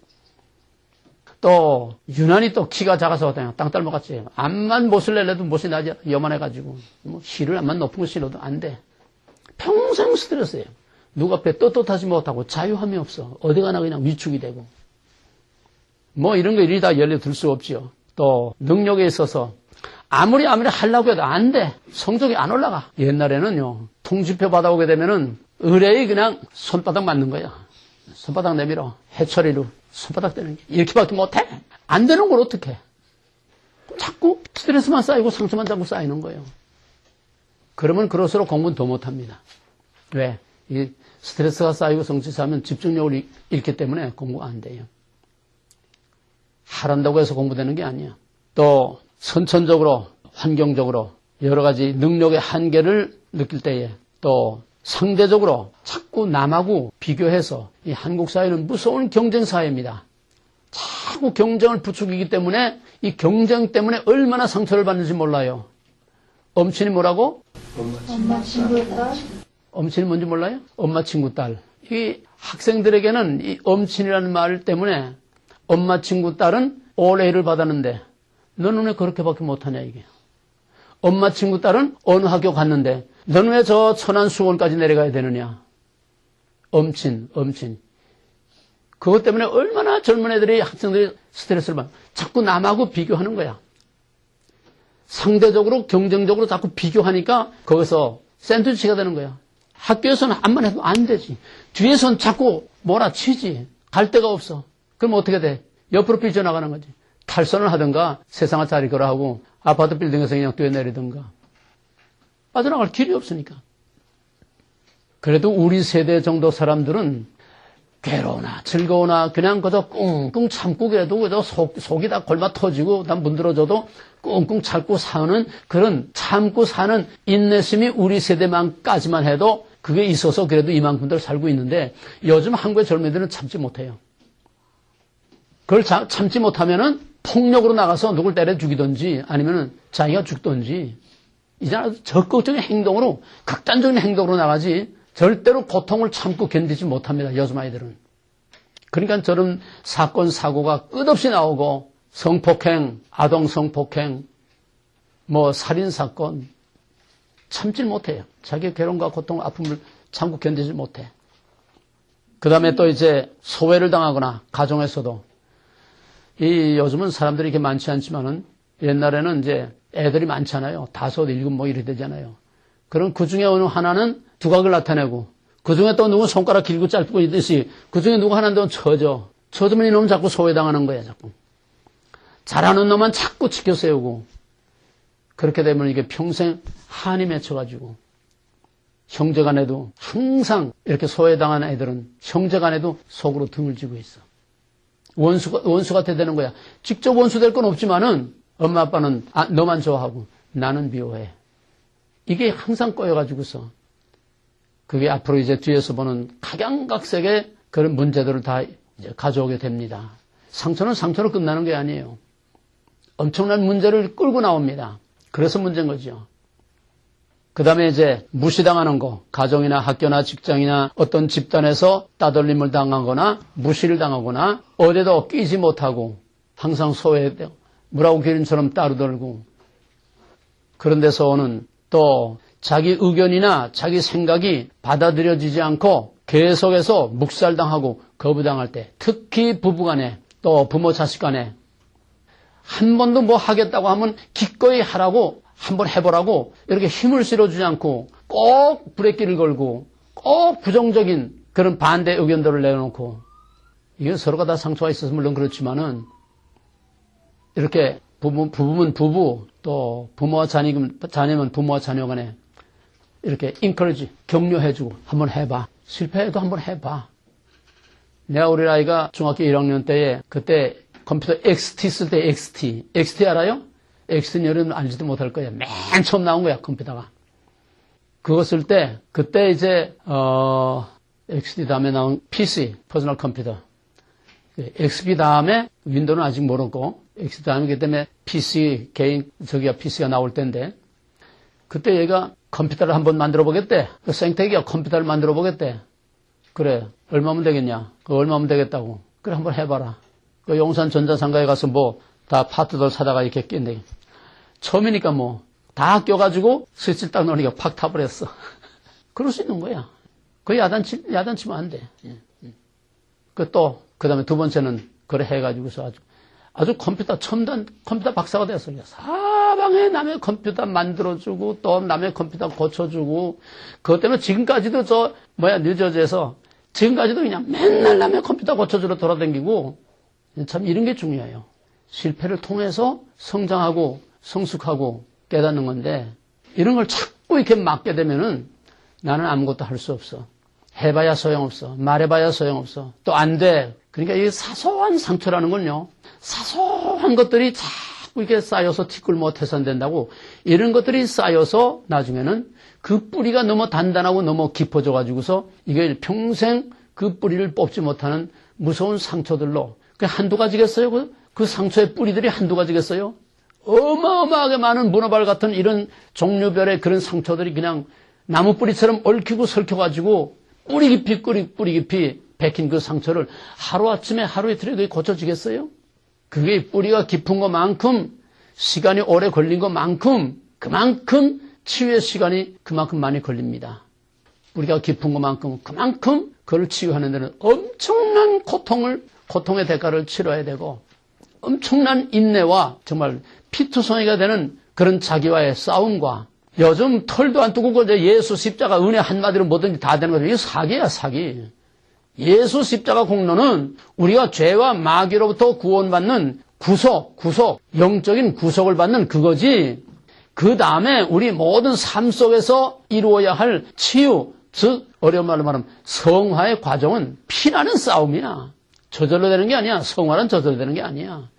또 유난히 또 키가 작아서 그냥 땅딸모같이 암만 못을 내려도 못이 나지 요만해가지고 뭐 실을 암만 높은 거 실어도 안 돼. 평생 스트레스예요. 누가 앞에 떳떳하지 못하고 자유함이 없어. 어디 가나 그냥 위축이 되고 뭐 이런 거 일이 다 열려들 수 없지요. 또 능력에 있어서 아무리 하려고 해도 안 돼. 성적이 안 올라가. 옛날에는요. 통지표 받아오게 되면은 의뢰에 그냥 손바닥 맞는 거야. 손바닥 내밀어. 해처리로 손바닥 대는 게 이렇게밖에 못해. 안 되는 걸 어떡해. 자꾸 스트레스만 쌓이고 상처만 자꾸 쌓이는 거예요. 그러면 그럴수록 공부는 더 못합니다. 왜? 이 스트레스가 쌓이고 성취 쌓이면 집중력을 잃기 때문에 공부가 안 돼요. 하란다고 해서 공부되는 게 아니야. 또 선천적으로 환경적으로 여러 가지 능력의 한계를 느낄 때에 또 상대적으로 자꾸 남하고 비교해서 이 한국 사회는 무서운 경쟁 사회입니다. 자꾸 경쟁을 부추기기 때문에 이 경쟁 때문에 얼마나 상처를 받는지 몰라요. 엄친이 뭐라고? 엄마 친구 딸. 엄친이 뭔지 몰라요? 엄마 친구 딸. 이 학생들에게는 이 엄친이라는 말 때문에 엄마 친구 딸은 올 A를 받았는데 너는 왜 그렇게밖에 못하냐 이게. 엄마 친구 딸은 어느 학교 갔는데 너는 왜 저 천안 수원까지 내려가야 되느냐. 엄친. 그것 때문에 얼마나 젊은 애들이 학생들이 스트레스를 받아. 자꾸 남하고 비교하는 거야. 상대적으로 경쟁적으로 자꾸 비교하니까 거기서 샌드위치가 되는 거야. 학교에서는 한번 해도 안 되지. 뒤에서는 자꾸 몰아치지. 갈 데가 없어. 그럼 어떻게 돼? 옆으로 삐져나가는 거지. 탈선을 하든가 세상을 잘 이거라 하고 아파트 빌딩에서 그냥 뛰어내리든가. 빠져나갈 길이 없으니까. 그래도 우리 세대 정도 사람들은 괴로우나 즐거우나 그냥 그저 꿍꿍 참고 그래도 속이 다 골마 터지고 다 문드러져도 꿍꿍 참고 사는 그런 참고 사는 인내심이 우리 세대만까지만 해도 그게 있어서 그래도 이만큼들 살고 있는데 요즘 한국의 젊은이들은 참지 못해요. 그걸 참지 못하면은 폭력으로 나가서 누굴 때려 죽이든지 아니면은 자기가 죽든지 이제 적극적인 행동으로 극단적인 행동으로 나가지 절대로 고통을 참고 견디지 못합니다. 요즘 아이들은. 그러니까 저런 사건 사고가 끝없이 나오고 성폭행, 아동 성폭행, 뭐 살인 사건 참질 못해요. 자기의 괴로움과 고통, 아픔을 참고 견디지 못해. 그 다음에 또 이제 소외를 당하거나 가정에서도 요즘은 사람들이 이렇게 많지 않지만은 옛날에는 이제 애들이 많잖아요. 5, 7 뭐 이래 되잖아요. 그럼 그 중에 어느 하나는 두각을 나타내고 그 중에 또 누구 손가락 길고 짧고 있듯이 그 중에 누구 하나는 쳐주면 이놈은 자꾸 소외당하는 거야, 자꾸. 잘하는 놈만 자꾸 지켜 세우고 그렇게 되면 이게 평생 한이 맺혀가지고 형제간에도 항상 이렇게 소외당한 애들은 형제간에도 속으로 등을 쥐고 있어. 원수 같아 되는 거야. 직접 원수 될 건 없지만은 엄마 아빠는 너만 좋아하고 나는 미워해. 이게 항상 꼬여가지고서 그게 앞으로 이제 뒤에서 보는 각양각색의 그런 문제들을 다 이제 가져오게 됩니다. 상처는 상처로 끝나는 게 아니에요. 엄청난 문제를 끌고 나옵니다. 그래서 문제인 거죠. 그 다음에 이제 무시당하는 거, 가정이나 학교나 직장이나 어떤 집단에서 따돌림을 당하거나 무시를 당하거나 어디도 끼지 못하고 항상 소외되고 물하고 기린처럼 따르돌고 그런 데서 오는 또 자기 의견이나 자기 생각이 받아들여지지 않고 계속해서 묵살당하고 거부당할 때 특히 부부간에 또 부모 자식 간에 한 번도 뭐 하겠다고 하면 기꺼이 하라고 한번 해보라고 이렇게 힘을 실어주지 않고 꼭 브레이크를 걸고 꼭 부정적인 그런 반대 의견들을 내놓고 이건 서로가 다 상처가 있어서 물론 그렇지만은 이렇게 부부면 부부 또 부모와 자녀면 부모와 자녀 간에 이렇게 인커리지 격려해주고 한번 해봐. 실패해도 한번 해봐. 내가 우리 아이가 중학교 1학년 때에 그때 컴퓨터 XT 쓸 때 XT 알아요? XT는 여러분 알지도 못할 거예요. 맨 처음 나온 거야, 컴퓨터가. 그거 쓸 때 그때 이제 XT 다음에 나온 PC, 퍼스널 컴퓨터. XP 다음에 윈도우는 아직 모르고 XP 다음에 그 때문에 PC 개인 PC가 나올 때인데 그때 얘가 컴퓨터를 한번 만들어 보겠대. 그 생태기가 컴퓨터를 만들어 보겠대. 그래, 얼마면 되겠냐? 그 얼마면 되겠다고. 그래, 한번 해봐라. 그 용산 전자상가에 가서 뭐 다 파트들 사다가 이렇게 낀대. 처음이니까 뭐 다 껴가지고 스위치 딱 넣으니까 팍 타버렸어. 그럴 수 있는 거야. 그 야단치면 안 돼. 그 다음에 두 번째는 그래 해가지고서 아주 컴퓨터 첨단 컴퓨터 박사가 됐어요. 사방에 남의 컴퓨터 만들어주고 또 남의 컴퓨터 고쳐주고 그것 때문에 지금까지도 뉴저지에서 지금까지도 그냥 맨날 남의 컴퓨터 고쳐주러 돌아다니고 참 이런 게 중요해요. 실패를 통해서 성장하고 성숙하고 깨닫는 건데 이런 걸 자꾸 이렇게 막게 되면은 나는 아무것도 할 수 없어. 해봐야 소용없어. 말해봐야 소용없어. 또 안 돼. 그러니까 이 사소한 상처라는 건요. 사소한 것들이 자꾸 이렇게 쌓여서 티끌 못해서 안 된다고 이런 것들이 쌓여서 나중에는 그 뿌리가 너무 단단하고 너무 깊어져 가지고서 이게 평생 그 뿌리를 뽑지 못하는 무서운 상처들로 그 한두 가지겠어요? 그 상처의 뿌리들이 한두 가지겠어요? 어마어마하게 많은 문어발 같은 이런 종류별의 그런 상처들이 그냥 나무 뿌리처럼 얽히고 설켜가지고 뿌리 깊이 베낀 그 상처를 하루아침에 하루 이틀에 그게 고쳐지겠어요? 그게 뿌리가 깊은 것만큼 시간이 오래 걸린 것만큼 그만큼 치유의 시간이 그만큼 많이 걸립니다. 뿌리가 깊은 것만큼 그만큼 그걸 치유하는 데는 엄청난 고통의 대가를 치러야 되고 엄청난 인내와 정말 피투성이가 되는 그런 자기와의 싸움과 요즘 털도 안 뜨고 예수 십자가 은혜 한마디로 뭐든지 다 되는 거죠. 이게 사기야, 사기. 예수 십자가 공로는 우리가 죄와 마귀로부터 구원받는 구속, 영적인 구속을 받는 그거지. 그 다음에 우리 모든 삶 속에서 이루어야 할 치유, 즉 어려운 말로 말하면 성화의 과정은 피나는 싸움이야. 저절로 되는 게 아니야. 성화는 저절로 되는 게 아니야.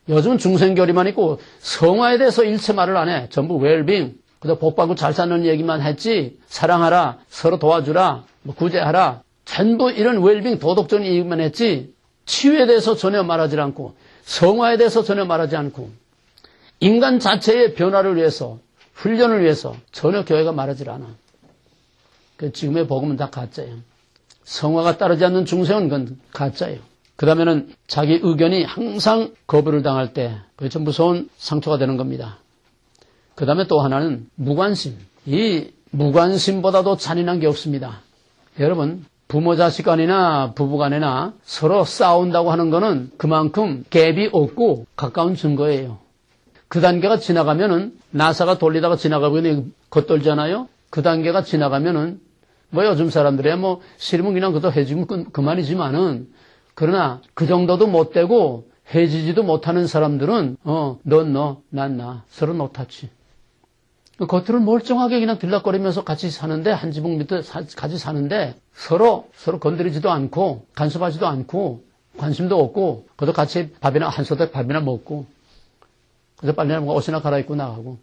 요즘은 중생교리만 있고 성화에 대해서 일체 말을 안 해. 전부 웰빙, 그저 복받고 잘 사는 얘기만 했지. 사랑하라, 서로 도와주라, 구제하라. 전부 이런 웰빙 도덕적인 얘기만 했지. 치유에 대해서 전혀 말하지 않고 성화에 대해서 전혀 말하지 않고 인간 자체의 변화를 위해서 훈련을 위해서 전혀 교회가 말하지 않아. 지금의 복음은 다 가짜예요. 성화가 따르지 않는 중생은 그건 가짜예요. 그 다음에는 자기 의견이 항상 거부를 당할 때 그게 좀 무서운 상처가 되는 겁니다. 그 다음에 또 하나는 무관심. 이 무관심보다도 잔인한 게 없습니다. 여러분 부모 자식 간이나 부부 간이나 서로 싸운다고 하는 거는 그만큼 갭이 없고 가까운 증거예요. 그 단계가 지나가면은 나사가 돌리다가 지나가면 겉돌잖아요. 그 단계가 지나가면은 요즘 사람들이야 싫으면 그냥 그거 해주면 그만이지만은 그러나 그 정도도 못 되고 해지지도 못하는 사람들은 넌 너, 난 나 서로 노타치. 겉으로 멀쩡하게 그냥 들락거리면서 같이 사는데 한 지붕 밑에 같이 사는데 서로 건드리지도 않고 간섭하지도 않고 관심도 없고 그래도 같이 밥이나 한 소대 밥이나 먹고 그래서 빨리 옷이나 갈아입고 나가고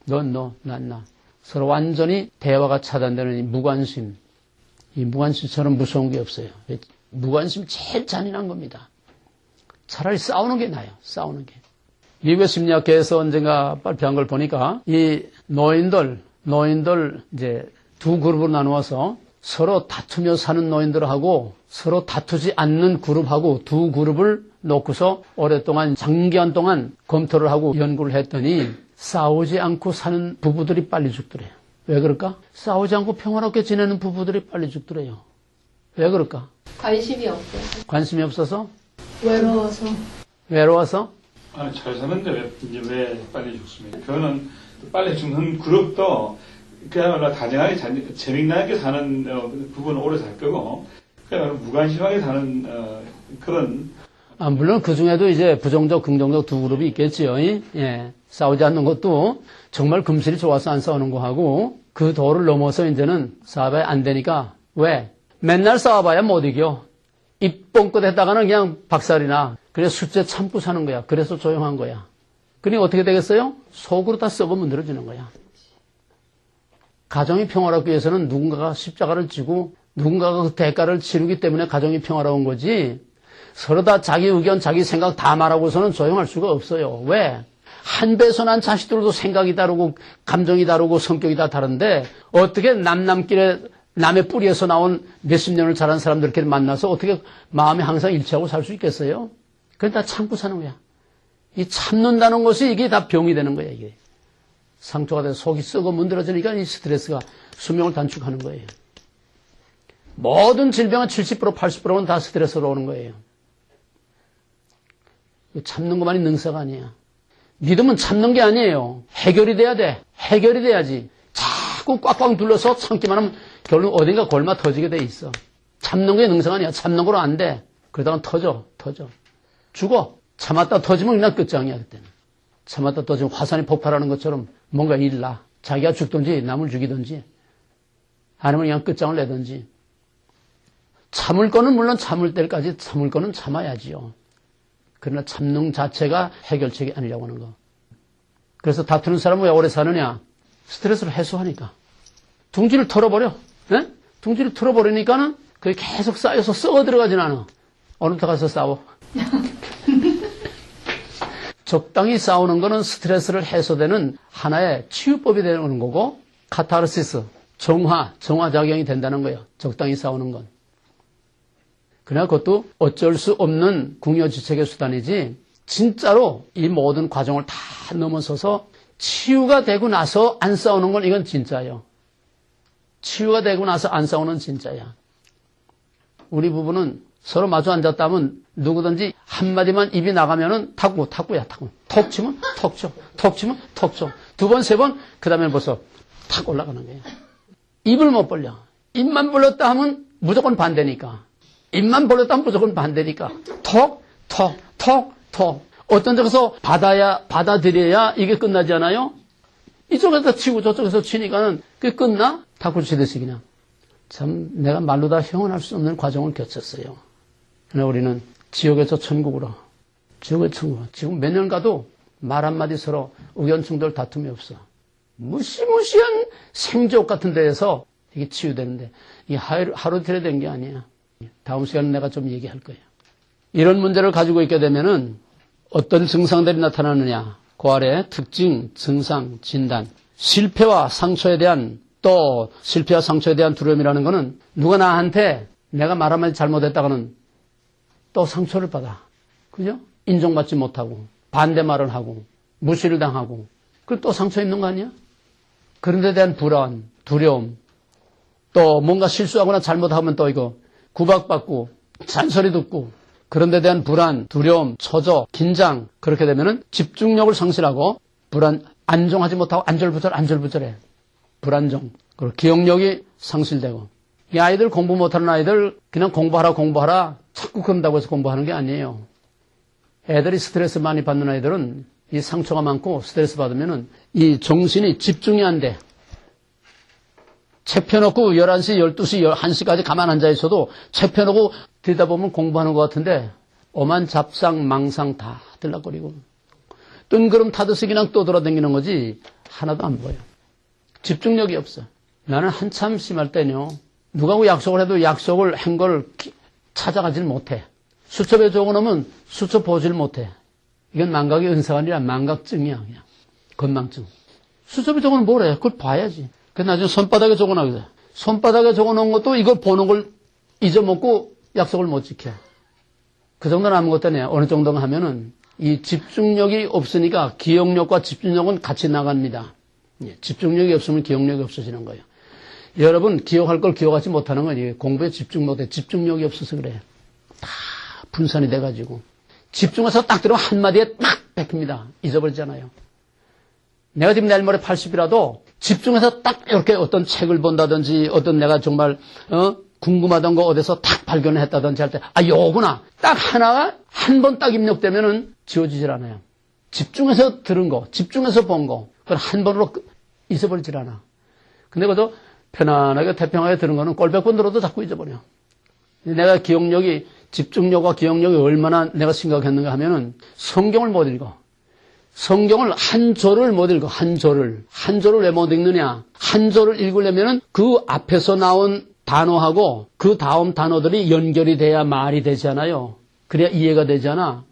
넌 너, 난 나. 서로 완전히 대화가 차단되는 이 무관심. 이 무관심처럼 무서운 게 없어요. 무관심이 제일 잔인한 겁니다. 차라리 싸우는 게 나아요. 싸우는 게. 미국의 심리학계에서 언젠가 발표한 걸 보니까 이 노인들 이제 두 그룹으로 나누어서 서로 다투며 사는 노인들하고 서로 다투지 않는 그룹하고 두 그룹을 놓고서 오랫동안 장기간 동안 검토를 하고 연구를 했더니 싸우지 않고 사는 부부들이 빨리 죽더래요. 왜 그럴까? 싸우지 않고 평화롭게 지내는 부부들이 빨리 죽더래요. 왜 그럴까? 관심이 없어요. 관심이 없어서? 외로워서? 아니, 잘 사는데 왜 빨리 죽습니까? 그거는 빨리 죽는 그룹도 그야말로 다정하게 재미나게 사는 부부는 오래 살 거고 그야말로 무관심하게 사는 그런 물론 그 중에도 이제 부정적, 긍정적 두 그룹이 있겠지요. 예. 싸우지 않는 것도 정말 금슬이 좋아서 안 싸우는 거 하고 그 도를 넘어서 이제는 싸워봐야 안 되니까 왜? 맨날 싸워봐야 못 이겨. 입 뻥끗 했다가는 그냥 박살이나. 그래서 숫제 참고 사는 거야. 그래서 조용한 거야. 그러니 어떻게 되겠어요? 속으로 다 썩어 문드러지는 거야. 가정이 평화롭기 위해서는 누군가가 십자가를 지고 누군가가 그 대가를 치르기 때문에 가정이 평화로운 거지. 서로 다 자기 의견, 자기 생각 다 말하고서는 조용할 수가 없어요. 왜? 한 배서 난 자식들도 생각이 다르고 감정이 다르고 성격이 다 다른데 어떻게 남남길에 남의 뿌리에서 나온 몇십 년을 자란 사람들끼리 만나서 어떻게 마음이 항상 일치하고 살 수 있겠어요? 그건 다 참고 사는 거야. 이 참는다는 것이 이게 다 병이 되는 거야, 이게. 상처가 돼서 속이 썩어 문드러지니까 이 스트레스가 수명을 단축하는 거예요. 모든 질병은 70%, 80%는 다 스트레스로 오는 거예요. 참는 것만이 능사가 아니야. 믿음은 참는 게 아니에요. 해결이 돼야 돼. 해결이 돼야지. 자꾸 꽉꽉 둘러서 참기만 하면 결국 어딘가 골마 터지게 돼 있어. 참는 게 능사가 아니야. 참는 거로 안 돼. 그러다가 터져. 죽어. 참았다 터지면 그냥 끝장이야, 그때는. 참았다 터지면 화산이 폭발하는 것처럼 뭔가 일나. 자기가 죽든지 남을 죽이든지 아니면 그냥 끝장을 내든지. 참을 거는 물론 참을 때까지 참을 거는 참아야지요. 그러나 참는 자체가 해결책이 아니라고 하는 거. 그래서 다투는 사람은 왜 오래 사느냐? 스트레스를 해소하니까. 둥지를 털어버려. 네? 둥지를 털어버리니까는 그게 계속 쌓여서 썩어 들어가진 않아. 어느 때 가서 싸워. 적당히 싸우는 거는 스트레스를 해소되는 하나의 치유법이 되는 거고, 카타르시스, 정화작용이 된다는 거예요. 적당히 싸우는 건. 그러나 그것도 어쩔 수 없는 궁여지책의 수단이지, 진짜로 이 모든 과정을 다 넘어서서 치유가 되고 나서 안 싸우는 건 이건 진짜예요. 치유가 되고 나서 안 싸우는 진짜야. 우리 부부는 서로 마주 앉았다면 누구든지 한마디만 입이 나가면은 탁구야. 톡 치면 톡 쳐. 톡 치면 톡 쳐. 두 번, 세 번, 그 다음에 벌써 탁 올라가는 거예요. 입을 못 벌려. 입만 벌렸다 하면 무조건 반대니까. 입만 벌렸다 하면 무조건 반대니까. 톡. 어떤 쪽에서 받아들여야 이게 끝나지 않아요? 이쪽에서 치고 저쪽에서 치니까는 그게 끝나? 탁구 치듯이 그냥. 참, 내가 말로 다 형언할 수 없는 과정을 겪었어요. 그러나 우리는 지옥에서 천국으로, 지옥의 천국. 지금 몇 년 가도 말 한마디 서로 의견 충돌 다툼이 없어. 무시무시한 생지옥 같은 데에서 이게 치유되는데, 이게 하루 이틀에 된 게 아니야. 다음 시간에 내가 좀 얘기할 거예요. 이런 문제를 가지고 있게 되면은 어떤 증상들이 나타나느냐. 그 아래 특징, 증상, 진단. 실패와 상처에 대한 두려움이라는 거는 누가 나한테 내가 말 한마디 잘못했다가는 또 상처를 받아. 그죠? 인정받지 못하고, 반대말을 하고, 무시를 당하고, 그럼 또 상처 입는 거 아니야? 그런 데 대한 불안, 두려움, 또 뭔가 실수하거나 잘못하면 또 이거 구박받고, 잔소리 듣고, 그런 데 대한 불안, 두려움, 처져, 긴장, 그렇게 되면은 집중력을 상실하고, 안정하지 못하고 안절부절해. 불안정. 그리고 기억력이 상실되고. 이 아이들 공부 못하는 아이들 그냥 공부하라 자꾸 그런다고 해서 공부하는 게 아니에요. 애들이 스트레스 많이 받는 아이들은 이 상처가 많고 스트레스 받으면은 이 정신이 집중이 안 돼. 책 펴놓고 11시, 12시, 1시까지 가만 앉아 있어도 책 펴놓고 들여다보면 공부하는 것 같은데 오만 잡상, 망상 다 들락거리고 뜬구름 타듯이 그냥 떠돌아다니는 거지 하나도 안 보여. 집중력이 없어. 나는 한참 심할 때는요. 누가하고 약속을 해도 약속을 한 걸 찾아가질 못해. 수첩에 적어놓으면 수첩 보질 못해. 이건 망각의 은사가 아니라 망각증이야. 그냥. 건망증. 수첩에 적어놓으면 뭐래? 그걸 봐야지. 그래서 나중에 손바닥에 적어놔. 손바닥에 적어놓은 것도 이걸 보는 걸 잊어먹고 약속을 못 지켜. 그 정도는 아무것도 아니야. 어느 정도 하면은 이 집중력이 없으니까 기억력과 집중력은 같이 나갑니다. 집중력이 없으면 기억력이 없어지는 거예요. 여러분 기억할 걸 기억하지 못하는 건 공부에 집중 못해. 집중력이 없어서 그래. 다 분산이 돼가지고 집중해서 딱 들어 한마디에 딱 뺏깁니다. 잊어버리잖아요. 내가 지금 내일 모레 80이라도 집중해서 딱 이렇게 어떤 책을 본다든지 어떤 내가 정말 궁금하던 거 어디서 딱 발견을 했다든지 할 때 요구나 딱 하나가 한 번 딱 입력되면은 지워지질 않아요. 집중해서 들은 거, 집중해서 본 거, 그건 한 번으로 잊어버리질 않아. 근데 그것도 편안하게 태평하게 들은 거는 꼴백 번 들어도 자꾸 잊어버려. 내가 기억력이 집중력과 기억력이 얼마나 내가 심각했는가 하면은 성경을 못 읽어. 성경을 한 절을 못 읽어. 한 절을 왜 못 읽느냐? 한 절을 읽으려면은 그 앞에서 나온 단어하고 그 다음 단어들이 연결이 돼야 말이 되잖아요. 그래야 이해가 되잖아.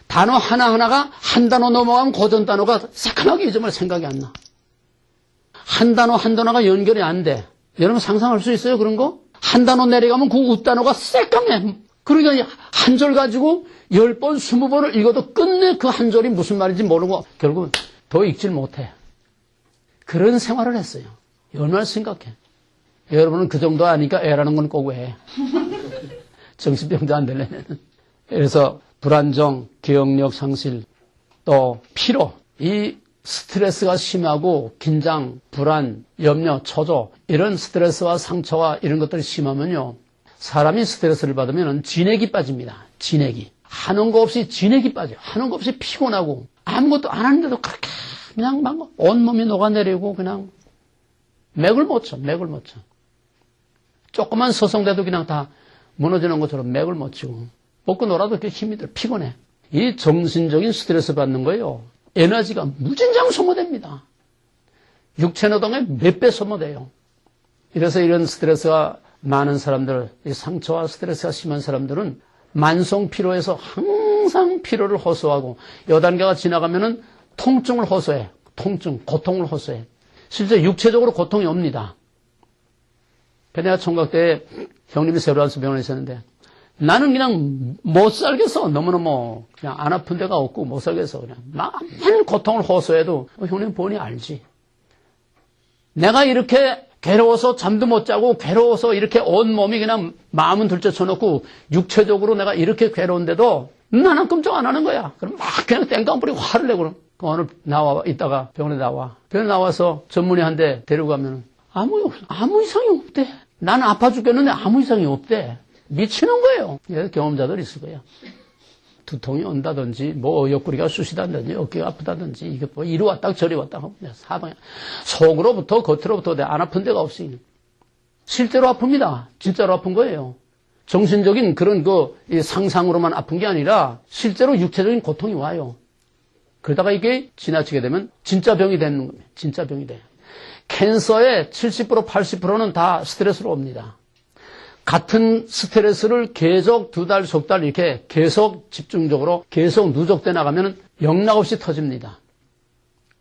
단어 하나하나가 한 단어 넘어가면 고전 단어가 새까맣게 잊으면 생각이 안 나. 한 단어 한 단어가 연결이 안 돼. 여러분 상상할 수 있어요? 그런 거? 한 단어 내려가면 그 웃단어가 새까매. 그러니까 한 절 가지고 10번, 20번을 읽어도 끝내 그 한 절이 무슨 말인지 모르고 결국은 더 읽질 못해. 그런 생활을 했어요. 얼마나 심각해. 여러분은 그 정도 아니까 애라는 건 꼭 해. 정신병도 안 되려면. 그래서 불안정, 기억력 상실, 또 피로, 이 스트레스가 심하고 긴장, 불안, 염려, 초조 이런 스트레스와 상처와 이런 것들이 심하면요. 사람이 스트레스를 받으면 진액이 빠집니다. 진액이. 하는 거 없이 진액이 빠져요. 하는 거 없이 피곤하고 아무것도 안 하는데도 그렇게 그냥 막 온몸이 녹아내리고 그냥 맥을 못 쳐. 조그만 서성대도 그냥 다 무너지는 것처럼 맥을 못 치고 먹고 놀아도 그렇게 힘이 들어. 피곤해. 이 정신적인 스트레스 받는 거예요. 에너지가 무진장 소모됩니다. 육체 노동의 몇 배 소모돼요. 이래서 이런 스트레스가 많은 사람들, 이 상처와 스트레스가 심한 사람들은 만성 피로에서 항상 피로를 호소하고 요 단계가 지나가면은 통증을 호소해. 고통을 호소해. 실제 육체적으로 고통이 옵니다. 내가 총각 때 형님이 세브란스 병원에 있었는데 나는 그냥 못 살겠어. 너무너무 그냥 안 아픈 데가 없고 못 살겠어. 그냥 많은 고통을 호소해도 형님 본인이 알지. 내가 이렇게 괴로워서 잠도 못 자고 괴로워서 이렇게 온 몸이 그냥 마음은 둘째쳐놓고 육체적으로 내가 이렇게 괴로운데도 나는 끔찍 안 하는 거야. 그럼 막 그냥 땡깡 부리고 화를 내고 그럼 오늘 이따가 병원에 나와. 병원에 나와서 전문의 한 대 데리고 가면 아무 이상이 없대. 나는 아파 죽겠는데 아무 이상이 없대. 미치는 거예요. 경험자들이 있을 거야. 두통이 온다든지, 옆구리가 쑤시다든지, 어깨가 아프다든지, 이게 이리 왔다 저리 왔다 하고, 사방에. 속으로부터 겉으로부터 안 아픈 데가 없으니. 실제로 아픕니다. 진짜로 아픈 거예요. 정신적인 그런 상상으로만 아픈 게 아니라, 실제로 육체적인 고통이 와요. 그러다가 이게 지나치게 되면 진짜 병이 되는 겁니다. 진짜 병이 돼. 캔서의 70%, 80%는 다 스트레스로 옵니다. 같은 스트레스를 계속 2달, 석 달 이렇게 계속 집중적으로 계속 누적돼 나가면 영락없이 터집니다.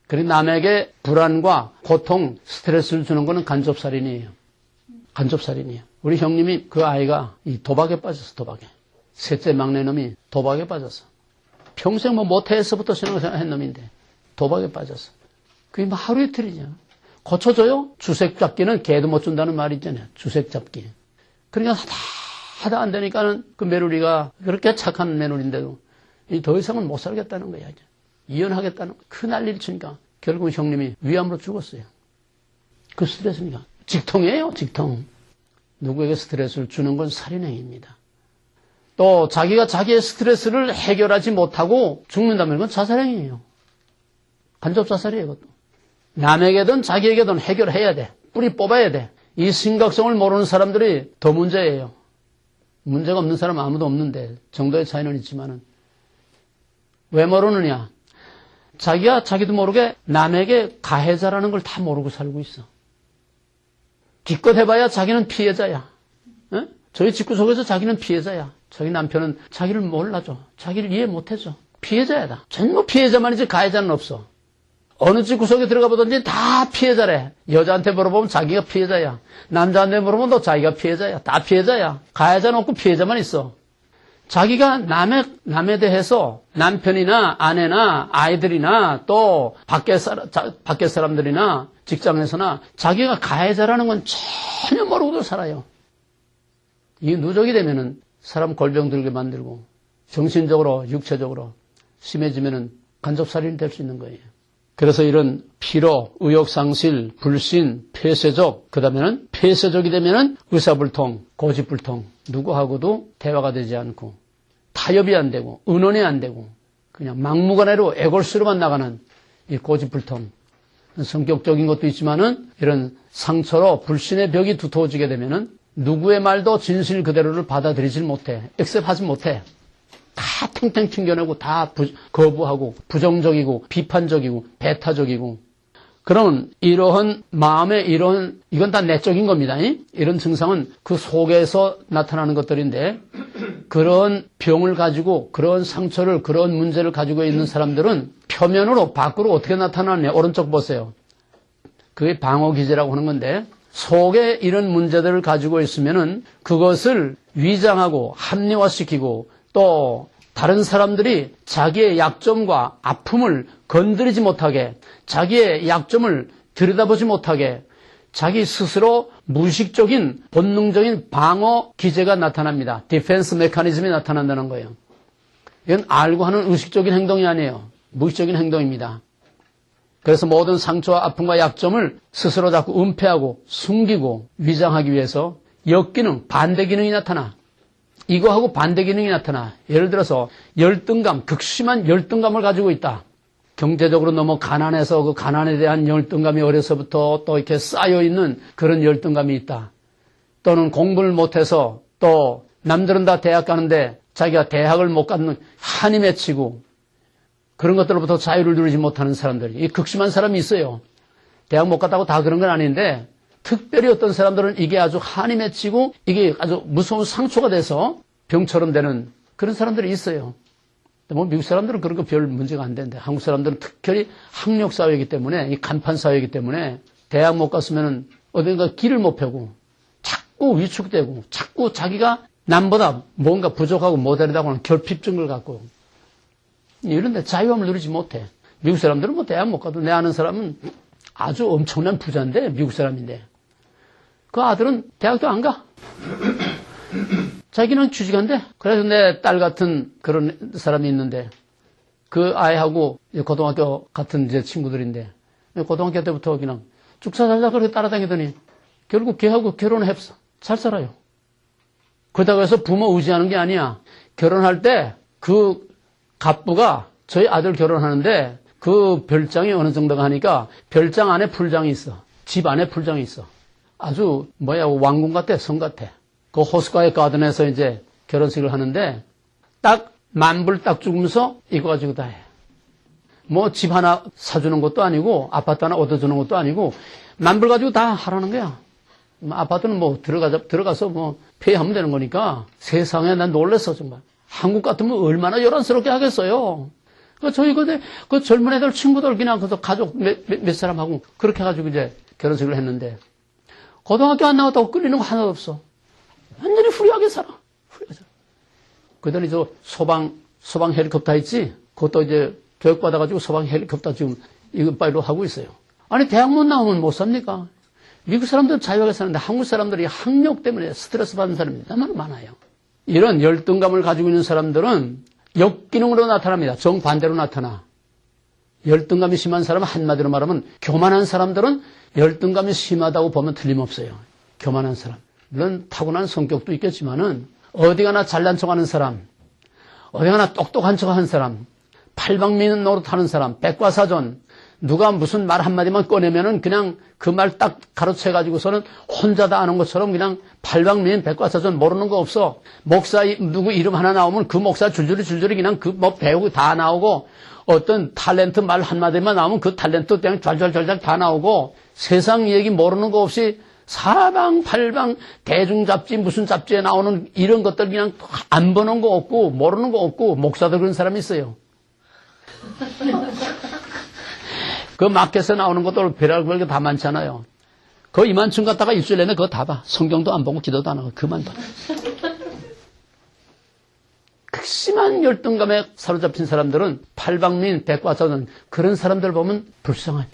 그리고 남에게 불안과 고통, 스트레스를 주는 것은 간접살인이에요. 우리 형님이 그 아이가 이 도박에 빠졌어, 도박에. 셋째 막내 놈이 도박에 빠졌어. 평생 모태에서부터 생각한 놈인데 도박에 빠졌어. 그게 하루 이틀이죠. 고쳐줘요? 주색 잡기는 개도 못 준다는 말이 있잖아요. 주색 잡기. 그러니까 하다 안 되니까는 그 며느리가 그렇게 착한 며느리인데도 더 이상은 못 살겠다는 거야. 이혼하겠다는 거야. 큰 난리를 치니까 결국 형님이 위암으로 죽었어요. 그 스트레스니까. 직통이에요, 직통. 누구에게 스트레스를 주는 건 살인행위입니다. 또 자기가 자기의 스트레스를 해결하지 못하고 죽는다면 그건 자살행위예요. 간접자살이에요, 그것도. 남에게든 자기에게든 해결해야 돼. 뿌리 뽑아야 돼. 이 심각성을 모르는 사람들이 더 문제예요. 문제가 없는 사람 아무도 없는데 정도의 차이는 있지만은 왜 모르느냐? 자기가 자기도 모르게 남에게 가해자라는 걸 다 모르고 살고 있어. 기껏 해봐야 자기는 피해자야. 에? 저희 집구석에서 자기는 피해자야. 저희 남편은 자기를 몰라줘. 자기를 이해 못해줘. 피해자야. 전부 피해자만이지 가해자는 없어. 어느 집 구석에 들어가 보든지 다 피해자래. 여자한테 물어보면 자기가 피해자야. 남자한테 물어보면 또 자기가 피해자야. 다 피해자야. 가해자는 없고 피해자만 있어. 자기가 남에 대해서 남편이나 아내나 아이들이나 또 밖에 사람들이나 직장에서나 자기가 가해자라는 건 전혀 모르고도 살아요. 이게 누적이 되면은 사람 골병 들게 만들고 정신적으로 육체적으로 심해지면은 간접살인이 될 수 있는 거예요. 그래서 이런 피로, 의욕상실, 불신, 폐쇄적, 그 다음에는 폐쇄적이 되면은 의사불통, 고집불통, 누구하고도 대화가 되지 않고 타협이 안 되고 의논이 안 되고 그냥 막무가내로 애골수로만 나가는 이 고집불통. 성격적인 것도 있지만은 이런 상처로 불신의 벽이 두터워지게 되면은 누구의 말도 진실 그대로를 받아들이질 못해. 액셉하지 못해. 다 탱탱 튕겨내고 다 거부하고 부정적이고 비판적이고 배타적이고. 그러면 이러한 마음의 이건 다 내적인 겁니다. 이런 증상은 그 속에서 나타나는 것들인데 그런 병을 가지고 그런 상처를 그런 문제를 가지고 있는 사람들은 표면으로 밖으로 어떻게 나타나느냐. 오른쪽 보세요. 그게 방어기제라고 하는 건데 속에 이런 문제들을 가지고 있으면은 그것을 위장하고 합리화시키고 또 다른 사람들이 자기의 약점과 아픔을 건드리지 못하게 자기의 약점을 들여다보지 못하게 자기 스스로 무의식적인 본능적인 방어 기제가 나타납니다. 디펜스 메커니즘이 나타난다는 거예요. 이건 알고 하는 의식적인 행동이 아니에요. 무의식적인 행동입니다. 그래서 모든 상처와 아픔과 약점을 스스로 자꾸 은폐하고 숨기고 위장하기 위해서 역기능, 반대 기능이 나타나. 이거하고 반대 기능이 나타나. 예를 들어서 열등감, 극심한 열등감을 가지고 있다. 경제적으로 너무 가난해서 그 가난에 대한 열등감이 어려서부터 또 이렇게 쌓여있는 그런 열등감이 있다. 또는 공부를 못해서 또 남들은 다 대학 가는데 자기가 대학을 못 가는 한이 맺히고 그런 것들로부터 자유를 누리지 못하는 사람들이 이 극심한 사람이 있어요. 대학 못 갔다고 다 그런 건 아닌데 특별히 어떤 사람들은 이게 아주 한이 맺히고 이게 아주 무서운 상처가 돼서 병처럼 되는 그런 사람들이 있어요. 뭐 미국 사람들은 그런 거 별 문제가 안 되는데 한국 사람들은 특별히 학력 사회이기 때문에 이 간판 사회이기 때문에 대학 못 갔으면은 어딘가 길을 못 펴고 자꾸 위축되고 자꾸 자기가 남보다 뭔가 부족하고 모자르다고 하는 결핍증을 갖고 이런데 자유함을 누리지 못해. 미국 사람들은 뭐 대학 못 가도 내 아는 사람은 아주 엄청난 부자인데 미국 사람인데 그 아들은 대학도 안 가. 자기는 취직한대. 그래서 내 딸 같은 그런 사람이 있는데 그 아이하고 고등학교 같은 이제 친구들인데 고등학교 때부터 그냥 쭉사 살자 그렇게 따라다니더니 결국 걔하고 결혼을 했어. 잘 살아요. 그러다고 해서 부모 의지하는 게 아니야. 결혼할 때 그 갑부가 저희 아들 결혼하는데 그 별장이 어느 정도가 하니까 별장 안에 풀장이 있어. 집 안에 풀장이 있어. 아주 왕궁 같아, 성 같아. 그 호숫가의 가든에서 이제 결혼식을 하는데 딱 만불 딱 주면서 이거 가지고 다 해. 뭐 집 하나 사주는 것도 아니고 아파트 하나 얻어주는 것도 아니고 만불 가지고 다 하라는 거야. 아파트는 뭐 들어가서 뭐 폐하면 되는 거니까 세상에 난 놀랬어 정말. 한국 같으면 얼마나 요란스럽게 하겠어요. 저희 그 젊은 애들 친구들 그냥 그래서 가족 몇 사람하고 그렇게 해가지고 이제 결혼식을 했는데 고등학교 안 나왔다고 끌리는 거 하나도 없어. 완전히 후리하게 살아. 그러더니 저 소방 헬리콥터 있지? 그것도 이제 교육받아가지고 소방 헬리콥터 지금 이거 빨로 하고 있어요. 아니 대학 못 나오면 못 삽니까? 미국 사람들은 자유하게 사는데 한국 사람들이 학력 때문에 스트레스 받는 사람이 너무 많아요. 이런 열등감을 가지고 있는 사람들은 역기능으로 나타납니다. 정반대로 나타나. 열등감이 심한 사람은 한마디로 말하면 교만한 사람들은 열등감이 심하다고 보면 틀림없어요. 교만한 사람. 물론 타고난 성격도 있겠지만은 어디 가나 잘난 척하는 사람, 어디 가나 똑똑한 척하는 사람, 팔방미는 노릇하는 사람, 백과사전, 누가 무슨 말 한마디만 꺼내면은 그냥 그 말 딱 가로채가지고서는 혼자 다 아는 것처럼 그냥 팔방미인 백과사전 모르는 거 없어. 목사 누구 이름 하나 나오면 그 목사 줄줄이 그냥 그 뭐 배우고 다 나오고 어떤 탤런트 말 한마디만 나오면 그 탤런트 그냥 잘 다 나오고 세상 얘기 모르는 거 없이 사방팔방 대중 잡지 무슨 잡지에 나오는 이런 것들 그냥 안 보는 거 없고 모르는 거 없고 목사들 그런 사람이 있어요. 그 마켓에 나오는 것들 별의별 게 다 많잖아요. 그 이만큼 갖다가 일주일 내내 그거 다 봐. 성경도 안 보고 기도도 안 하고 그만 봐. 극심한 열등감에 사로잡힌 사람들은 팔방민, 백과사전 그런 사람들 보면 불쌍해.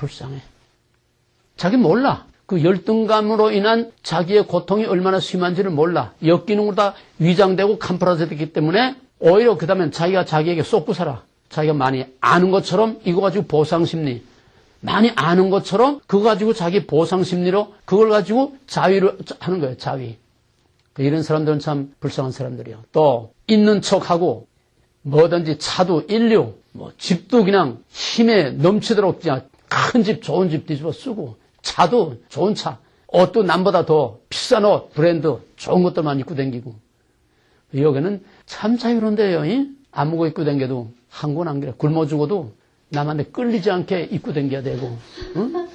자기 몰라. 그 열등감으로 인한 자기의 고통이 얼마나 심한지를 몰라. 역기능으로 다 위장되고 캄프라져있기 때문에 오히려 그 다음엔 자기가 자기에게 쏟고 살아. 자기가 많이 아는 것처럼 이거 가지고 보상심리. 많이 아는 것처럼 그거 가지고 자기 보상심리로 그걸 가지고 자위를 하는 거예요. 자위. 이런 사람들은 참 불쌍한 사람들이에요. 또 있는 척하고 뭐든지 차도 인류, 뭐 집도 그냥 힘에 넘치도록 그냥 큰 집, 좋은 집 뒤집어 쓰고 차도 좋은 차, 옷도 남보다 더 비싼 옷, 브랜드, 좋은 것들만 입고 다니고. 여기는 참 자유로운데요. 아무거 입고 다녀도 한건 안 그래. 굶어 죽어도 남한테 끌리지 않게 입고 다녀야 되고. 응?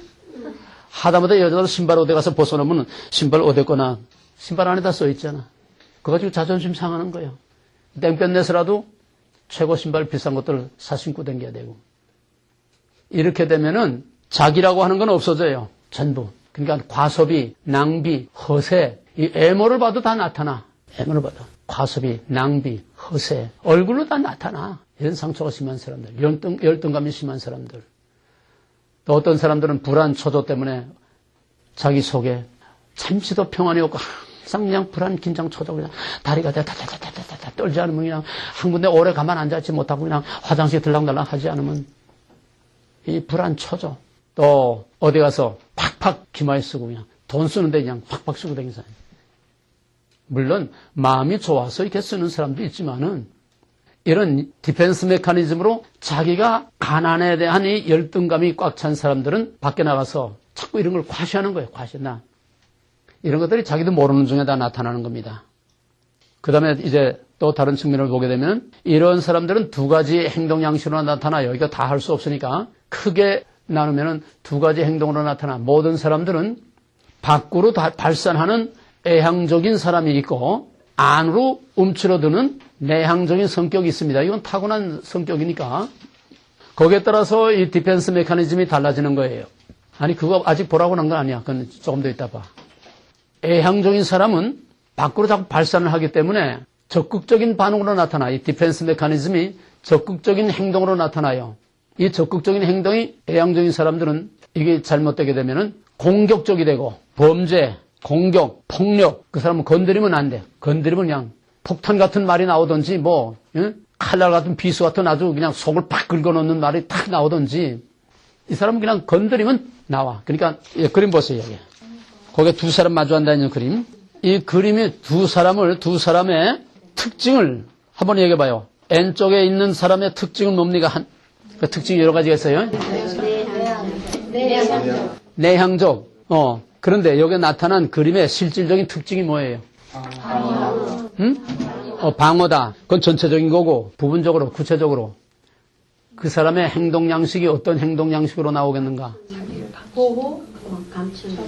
하다못해 여자들 신발 어디 가서 벗어놓으면 신발 어디 거나 신발 안에다 써 있잖아. 그거 가지고 자존심 상하는 거예요. 땡볕 내서라도 최고 신발 비싼 것들을 사 신고 다녀야 되고. 이렇게 되면은 자기라고 하는 건 없어져요. 전부. 그러니까 과소비, 낭비, 허세, 이 애모를 봐도 다 나타나. 애모를 봐도. 과소비, 낭비, 허세, 얼굴로 다 나타나. 이런 상처가 심한 사람들, 열등감이 심한 사람들. 또 어떤 사람들은 불안, 초조 때문에 자기 속에 잠시도 평안이 없고 항상 그냥 불안, 긴장, 초조, 그냥 다리가 다다다다다다 떨지 않으면 그냥 한 군데 오래 가만 앉아있지 못하고 그냥 화장실 들락날락 하지 않으면 이 불안, 초조. 또 어디 가서 팍팍 기마에 쓰고 그냥 돈 쓰는데 그냥 팍팍 쓰고 다니는 사람. 물론 마음이 좋아서 이렇게 쓰는 사람도 있지만은 이런 디펜스 메커니즘으로 자기가 가난에 대한 이 열등감이 꽉 찬 사람들은 밖에 나가서 자꾸 이런 걸 과시하는 거예요. 과시나 이런 것들이 자기도 모르는 중에 다 나타나는 겁니다. 그 다음에 이제 또 다른 측면을 보게 되면 이런 사람들은 두 가지 행동 양식으로 나타나요. 이거 다 할 수 없으니까 크게 나누면은 두 가지 행동으로 나타나. 모든 사람들은 밖으로 발산하는 애향적인 사람이 있고 안으로 움츠러드는 내향적인 성격이 있습니다. 이건 타고난 성격이니까 거기에 따라서 이 디펜스 메커니즘이 달라지는 거예요. 아니 그거 아직 보라고 난 건 아니야. 그건 조금 더 있다 봐. 애향적인 사람은 밖으로 자꾸 발산을 하기 때문에 적극적인 반응으로 나타나. 이 디펜스 메커니즘이 적극적인 행동으로 나타나요. 이 적극적인 행동이 애향적인 사람들은 이게 잘못되게 되면은 공격적이 되고 범죄, 공격, 폭력, 그 사람은 건드리면 안 돼. 건드리면 그냥 폭탄 같은 말이 나오든지 뭐 칼날 같은 비수 같은 아주 그냥 속을 팍 긁어놓는 말이 탁 나오든지 이 사람은 그냥 건드리면 나와. 그러니까 예, 그림 보세요. 여기. 거기에 두 사람 마주한다는 그림. 이 그림이 두 사람의 특징을 한번 얘기해봐요. N쪽에 있는 사람의 특징은 뭡니까? 그 특징이 여러 가지가 있어요. 내향적. 그런데 여기에 나타난 그림의 실질적인 특징이 뭐예요? 방어다. 그건 전체적인 거고 부분적으로 구체적으로 그 사람의 행동 양식이 어떤 행동 양식으로 나오겠는가? 보호, 감추는 거.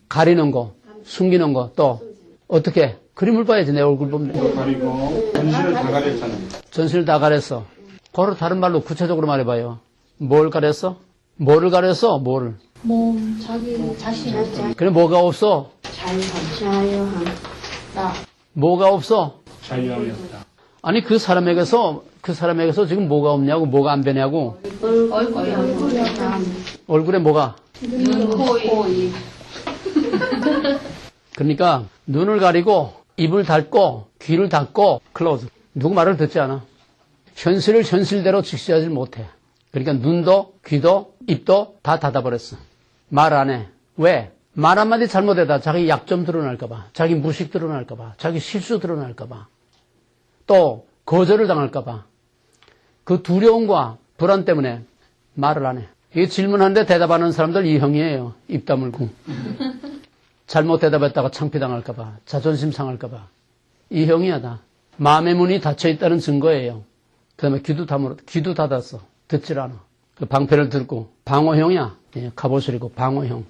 가리는 거, 숨기는 거, 또 어떻게? 그림을 봐야지. 내 얼굴 보면 가리고 전신을 다 가렸잖아요. 전신을 다 가렸어. 그걸 다른 말로 구체적으로 말해봐요. 뭘 가렸어? 뭐를 가렸어? 뭐를? 몸, 자기 자신. 그래 뭐가 없어? 자유함. 뭐가 없어? 자유함이었다. 아니 그 사람에게서 지금 뭐가 없냐고, 뭐가 안 되냐고. 얼굴에 뭐가? 눈, 코, 입. 그러니까 눈을 가리고 입을 닫고 귀를 닫고 클로즈. 누구 말을 듣지 않아. 현실을 현실대로 직시하지 못해. 그러니까 눈도 귀도 입도 다 닫아버렸어. 말 안 해. 왜? 말 한마디 잘못해다 자기 약점 드러날까 봐. 자기 무식 드러날까 봐. 자기 실수 드러날까 봐. 또 거절을 당할까 봐. 그 두려움과 불안 때문에 말을 안 해. 이 질문하는데 대답하는 사람들 이 형이에요. 입 다물고. 잘못 대답했다가 창피당할까 봐. 자존심 상할까 봐. 이 형이야 다. 마음의 문이 닫혀있다는 증거예요. 그 다음에 귀도 닫았어. 듣질 않아. 그 방패를 들고 방어형이야. 예, 갑옷을이고 방어형.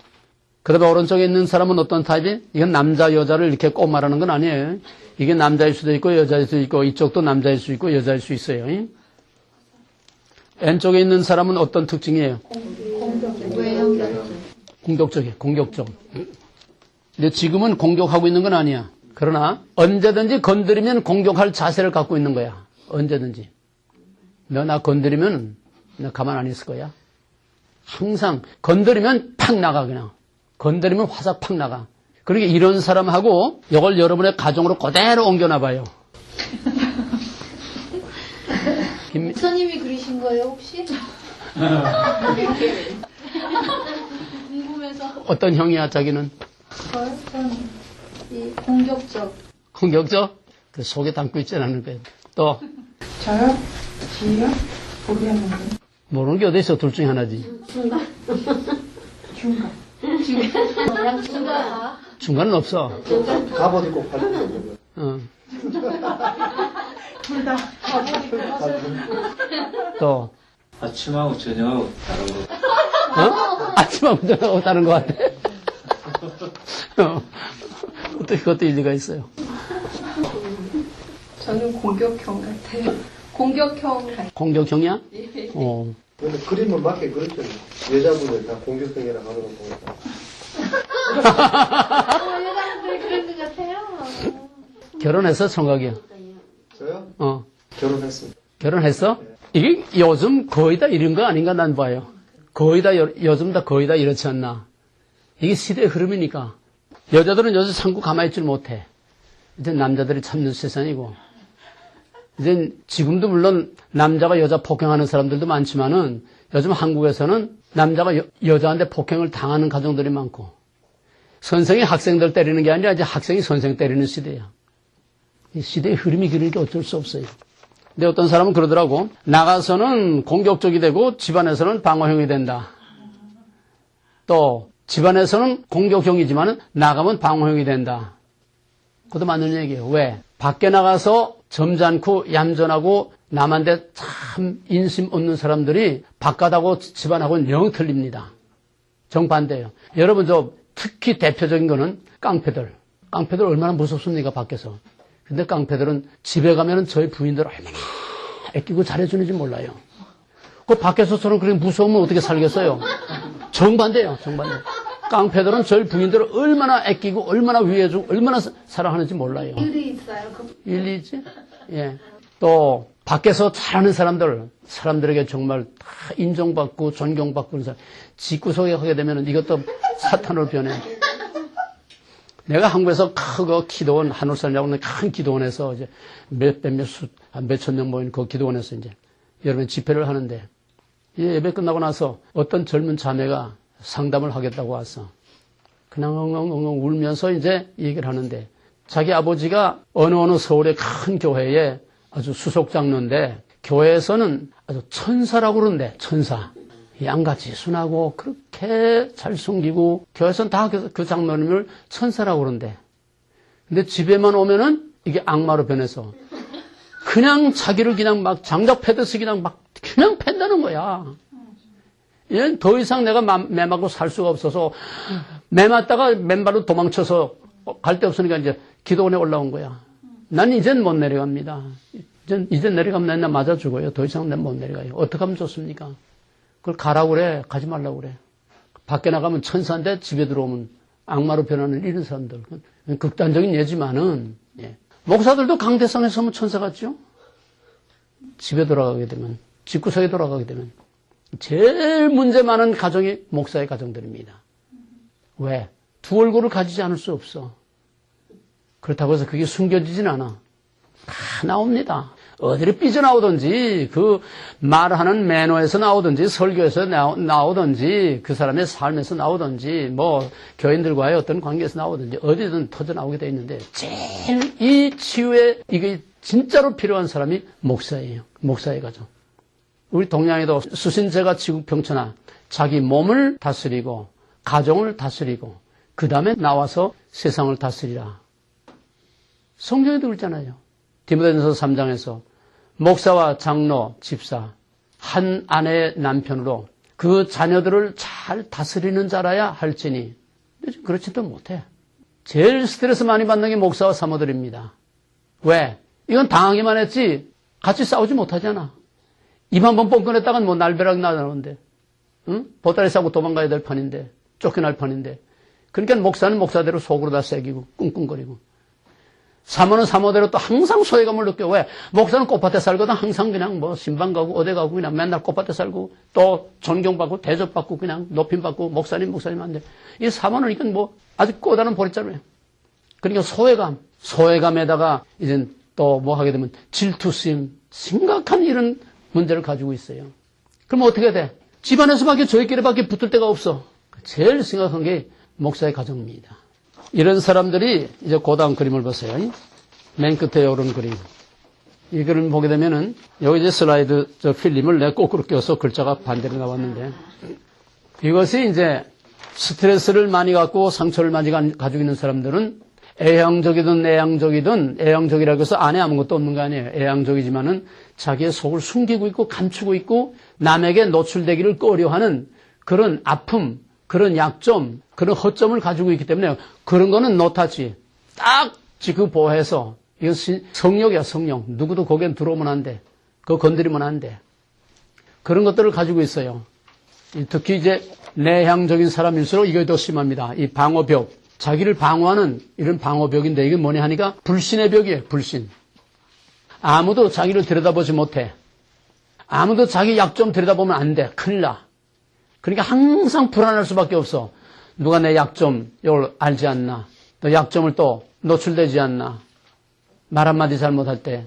그 다음에 오른쪽에 있는 사람은 어떤 타입이? 이건 남자 여자를 이렇게 꼭 말하는 건 아니에요. 이게 남자일 수도 있고 여자일 수도 있고 이쪽도 남자일 수 있고 여자일 수 있어요. 예? N쪽에 있는 사람은 어떤 특징이에요? 공격적. 근데 지금은 공격하고 있는 건 아니야. 그러나 언제든지 건드리면 공격할 자세를 갖고 있는 거야. 언제든지. 너 나 건드리면 나 가만 안 있을 거야. 항상 건드리면 팍 나가 그냥. 건드리면 화살 팍 나가. 그러니까 이런 사람하고 이걸 여러분의 가정으로 그대로 옮겨놔봐요. 목사님이 그리신 거예요 혹시? 궁금해서. 어떤 형이야 자기는? 이 공격적. 공격적? 그 속에 담고 있지 않는 거예요. 또 저요? 지요? 모르겠는데. 모르는 게 어디 있어? 둘 중에 하나지. 중간. 중간은 없어. 갑옷 입고 팔 때. 어. 둘 다. 또, 아침하고 저녁하고 다른 거. 아침하고 저녁하고 다른 것 같아. 그것도 일리가 있어요. 저는 공격형 같아요. 공격형 같아요. 공격형이야? 근데 그림은 맞게 그렸죠. 여자분들 다 공격형이라 하는 거 보니까. 여자분들 그런 것 같아요. 결혼했어, 총각이야? 저요? 결혼했습니다. 결혼했어? 이게 요즘 거의 다 이런 거 아닌가 난 봐요. 거의 다, 요즘 다 거의 다 이렇지 않나. 이게 시대의 흐름이니까. 여자들은 요새 참고 가만히 있질 못해. 이제 남자들이 참는 세상이고. 이제 지금도 물론 남자가 여자 폭행하는 사람들도 많지만은 요즘 한국에서는 남자가 여자한테 폭행을 당하는 가정들이 많고 선생이 학생들 때리는 게 아니라 이제 학생이 선생 때리는 시대야. 이 시대의 흐름이 그러니까 어쩔 수 없어요. 근데 어떤 사람은 그러더라고. 나가서는 공격적이 되고 집안에서는 방어형이 된다. 또 집안에서는 공격형이지만 나가면 방어형이 된다. 그것도 맞는 얘기예요. 왜? 밖에 나가서 점잖고 얌전하고 남한테 참 인심 없는 사람들이 바깥하고 집안하고는 영 틀립니다. 정반대예요. 여러분 특히 대표적인 거는 깡패들. 깡패들 얼마나 무섭습니까 밖에서. 근데 깡패들은 집에 가면은 저희 부인들 얼마나 애끼고 잘해주는지 몰라요. 그 밖에서처럼 그렇게 무서우면 어떻게 살겠어요? 정반대예요. 정반대. 깡패들은 저희 부인들을 얼마나 애끼고 얼마나 위해주고 얼마나 사랑하는지 몰라요. 일리 있어요. 일리 있지? 예. 또 밖에서 잘하는 사람들에게 정말 다 인정받고 존경받고 그런 사람 집구석에 하게 되면 이것도 사탄으로 변해. 내가 한국에서 크고 기도원 한울산이라고 하는 큰 기도원에서 이제 몇천 명 모인 그 기도원에서 이제 여러분 집회를 하는데 예배 끝나고 나서 어떤 젊은 자매가 상담을 하겠다고 왔어. 그냥 엉엉엉엉 울면서 이제 얘기를 하는데 자기 아버지가 어느 서울의 큰 교회에 아주 수석장로인데 교회에서는 아주 천사라고 그러는데 천사. 양같이 순하고 그렇게 잘 숨기고 교회에서는 다 그 장로님을 천사라고 그러는데 근데 집에만 오면은 이게 악마로 변해서 그냥 자기를 그냥 막 장작 패듯이 그냥 팬다는 거야. 얘는 더 이상 내가 매 맞고 살 수가 없어서 매 맞다가 맨발로 도망쳐서 갈 데 없으니까 이제 기도원에 올라온 거야. 난 이젠 못 내려갑니다. 이젠 내려가면 나 맞아 죽어요. 더 이상 난 못 내려가요. 어떻게 하면 좋습니까? 그걸 가라고 그래. 가지 말라고 그래. 밖에 나가면 천사인데 집에 들어오면 악마로 변하는 이런 사람들. 극단적인 예지만은, 예. 목사들도 강대상에 서면 천사 같죠? 집에 돌아가게 되면, 집구석에 돌아가게 되면. 제일 문제 많은 가정이 목사의 가정들입니다. 왜? 두 얼굴을 가지지 않을 수 없어. 그렇다고 해서 그게 숨겨지진 않아. 다 나옵니다. 어디를 삐져나오든지 그 말하는 매너에서 나오든지 설교에서 나오든지 그 사람의 삶에서 나오든지 뭐 교인들과의 어떤 관계에서 나오든지 어디든 터져나오게 돼 있는데 제일 이 치유에 이게 진짜로 필요한 사람이 목사예요. 목사의 가정. 우리 동양에도 수신제가 지국평천하 자기 몸을 다스리고 가정을 다스리고 그 다음에 나와서 세상을 다스리라. 성경에도 그렇잖아요. 디모데전서 3장에서 목사와 장로, 집사 한 아내의 남편으로 그 자녀들을 잘 다스리는 자라야 할지니 그렇지도 못해. 제일 스트레스 많이 받는 게 목사와 사모들입니다. 왜? 이건 당하기만 했지 같이 싸우지 못하잖아. 입 한 번 뻥꺼냈다간 뭐 날벼락 나오는데 응? 보따리 싸고 도망가야 될 판인데 쫓겨날 판인데 그러니까 목사는 목사대로 속으로 다 새기고 꿍꿍거리고 사모는 사모대로 또 항상 소외감을 느껴. 왜? 목사는 꽃밭에 살거든 항상 그냥 뭐 신방 가고 어디 가고 그냥 맨날 꽃밭에 살고 또 존경받고 대접받고 그냥 높임받고 목사님 한데 이 사모는 이건 뭐 아주 꼬다른 보릿자루예요. 그러니까 소외감에다가 이제 또 뭐 하게 되면 질투심 심각한 이런 문제를 가지고 있어요. 그럼 어떻게 돼? 집안에서밖에 저희끼리밖에 붙을 데가 없어. 제일 심각한 게 목사의 가정입니다. 이런 사람들이 이제 고다음 그림을 보세요. 맨 끝에 오른 그림. 이 글을 보게 되면은, 여기 이제 슬라이드 필름을 내가 거꾸로 껴서 글자가 반대로 나왔는데, 이것이 이제 스트레스를 많이 갖고 상처를 많이 가지고 있는 사람들은 애양적이든 내양적이든, 애양적이라고 해서 안에 아무것도 없는 거 아니에요. 애양적이지만은 자기의 속을 숨기고 있고 감추고 있고 남에게 노출되기를 꺼려하는 그런 아픔, 그런 약점, 그런 허점을 가지고 있기 때문에 그런 거는 노타치. 딱 그 보호해서, 이건 성욕이야, 성욕. 누구도 거기에 들어오면 안 돼. 그거 건드리면 안 돼. 그런 것들을 가지고 있어요. 특히 이제 내향적인 사람일수록 이게 더 심합니다. 이 방어벽. 자기를 방어하는 이런 방어벽인데 이게 뭐냐 하니까 불신의 벽이에요. 불신. 아무도 자기를 들여다보지 못해. 아무도 자기 약점 들여다보면 안 돼. 큰일 나. 그러니까 항상 불안할 수밖에 없어. 누가 내 약점 이걸 알지 않나. 또 약점을 또 노출되지 않나. 말 한마디 잘못할 때.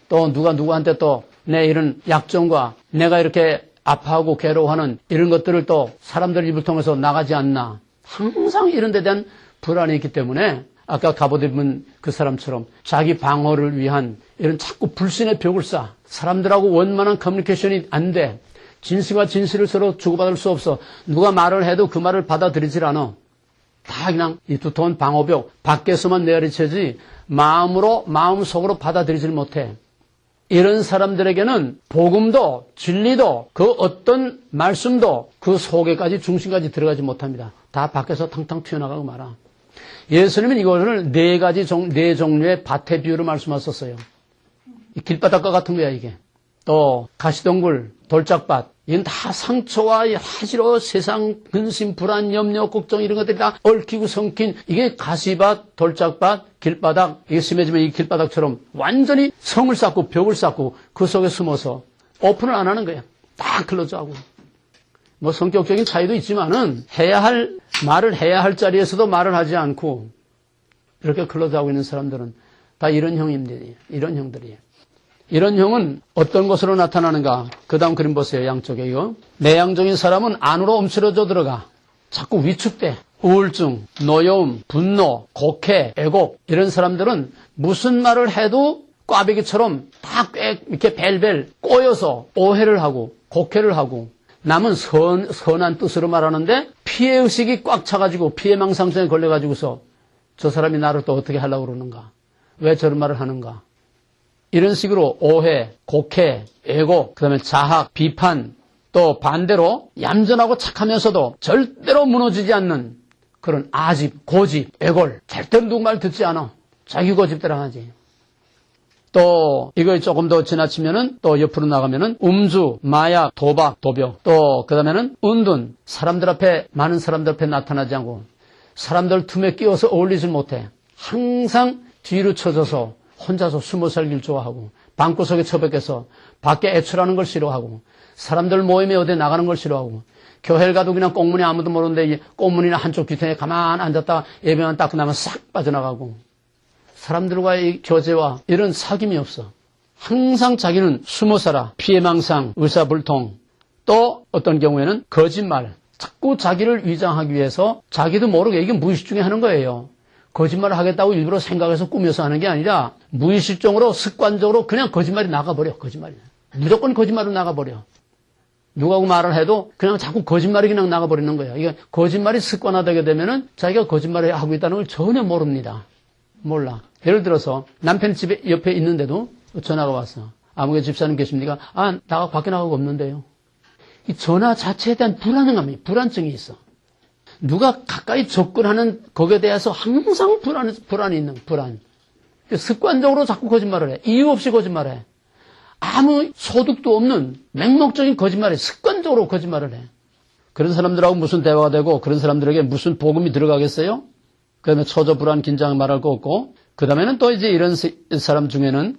또 누가 누구한테 또 내 이런 약점과 내가 이렇게 아파하고 괴로워하는 이런 것들을 또 사람들 입을 통해서 나가지 않나. 항상 이런 데 대한 불안이 있기 때문에 아까 갑옷 입은 그 사람처럼 자기 방어를 위한 이런 자꾸 불신의 벽을 쌓아. 사람들하고 원만한 커뮤니케이션이 안 돼. 진실과 진실을 서로 주고받을 수 없어. 누가 말을 해도 그 말을 받아들이질 않아. 다 그냥 이 두터운 방어벽 밖에서만 내리쳐지 마음속으로 받아들이질 못해. 이런 사람들에게는 복음도 진리도 그 어떤 말씀도 그 속에까지 중심까지 들어가지 못합니다. 다 밖에서 탕탕 튀어나가고 말아. 예수님은 이거를 네 종류의 밭의 비유로 말씀하셨어요. 길바닥과 같은 거야 이게. 또 가시덩굴, 돌짝밭 이건 다 상처와 하지로 세상 근심, 불안, 염려, 걱정 이런 것들이 다 얽히고 성긴 이게 가시밭, 돌짝밭, 길바닥 이게 심해지면 이 길바닥처럼 완전히 성을 쌓고 벽을 쌓고 그 속에 숨어서 오픈을 안 하는 거예요. 딱 클로즈하고. 뭐 성격적인 차이도 있지만은 말을 해야 할 자리에서도 말을 하지 않고 이렇게 클로즈하고 있는 사람들은 다 이런 형들이에요. 이런 형들이에요. 이런 형은 어떤 것으로 나타나는가? 그 다음 그림 보세요. 양쪽에 이거. 내향적인 사람은 안으로 움츠러져 들어가. 자꾸 위축돼. 우울증, 노여움, 분노, 곡해, 애곡 이런 사람들은 무슨 말을 해도 꽈배기처럼 다 꽤 이렇게 벨벨 꼬여서 오해를 하고 곡해를 하고 남은 선한 뜻으로 말하는데 피해의식이 꽉 차가지고 피해망상증에 걸려가지고서 저 사람이 나를 또 어떻게 하려고 그러는가? 왜 저런 말을 하는가? 이런 식으로 오해, 곡해, 애곡, 그 다음에 자학, 비판, 또 반대로 얌전하고 착하면서도 절대로 무너지지 않는 그런 아집, 고집, 애골, 절대로 누구 말 듣지 않아. 자기 고집대로 하지. 또 이걸 조금 더 지나치면은 또 옆으로 나가면은 음주, 마약, 도박, 도벽, 또 그 다음에는 은둔, 많은 사람들 앞에 나타나지 않고 사람들 틈에 끼어서 어울리지 못해. 항상 뒤로 쳐져서 혼자서 숨어 살길 좋아하고 방구석에 처박혀서 밖에 애출하는 걸 싫어하고 사람들 모임에 어디 나가는 걸 싫어하고 교회를 가도 그냥 꽁문이 아무도 모르는데 꽁문이나 한쪽 뒤편에 가만 앉았다가 예배만 딱 끝나면 싹 빠져나가고 사람들과의 교제와 이런 사귐이 없어. 항상 자기는 숨어 살아. 피해망상, 의사불통 또 어떤 경우에는 거짓말. 자꾸 자기를 위장하기 위해서 자기도 모르게 이게 무의식 중에 하는 거예요. 거짓말을 하겠다고 일부러 생각해서 꾸며서 하는 게 아니라 무의식적으로 습관적으로 그냥 거짓말이 나가버려. 거짓말이. 무조건 거짓말로 나가버려. 누구하고 말을 해도 그냥 자꾸 거짓말이 그냥 나가버리는 거예요. 이게 거짓말이 습관화되게 되면은 자기가 거짓말을 하고 있다는 걸 전혀 모릅니다. 몰라. 예를 들어서 남편이 집에 옆에 있는데도 전화가 왔어. 아무개 집사님 계십니까? 나가 밖에 나가고 없는데요. 이 전화 자체에 대한 불안증이 있어. 누가 가까이 접근하는 거기에 대해서 항상 불안이 있는 불안. 습관적으로 자꾸 거짓말을 해. 이유 없이 거짓말해. 아무 소득도 없는 맹목적인 거짓말에 습관적으로 거짓말을 해. 그런 사람들하고 무슨 대화가 되고 그런 사람들에게 무슨 복음이 들어가겠어요? 그 다음에 초조, 불안, 긴장 말할 거 없고 그 다음에는 또 이제 이런 사람 중에는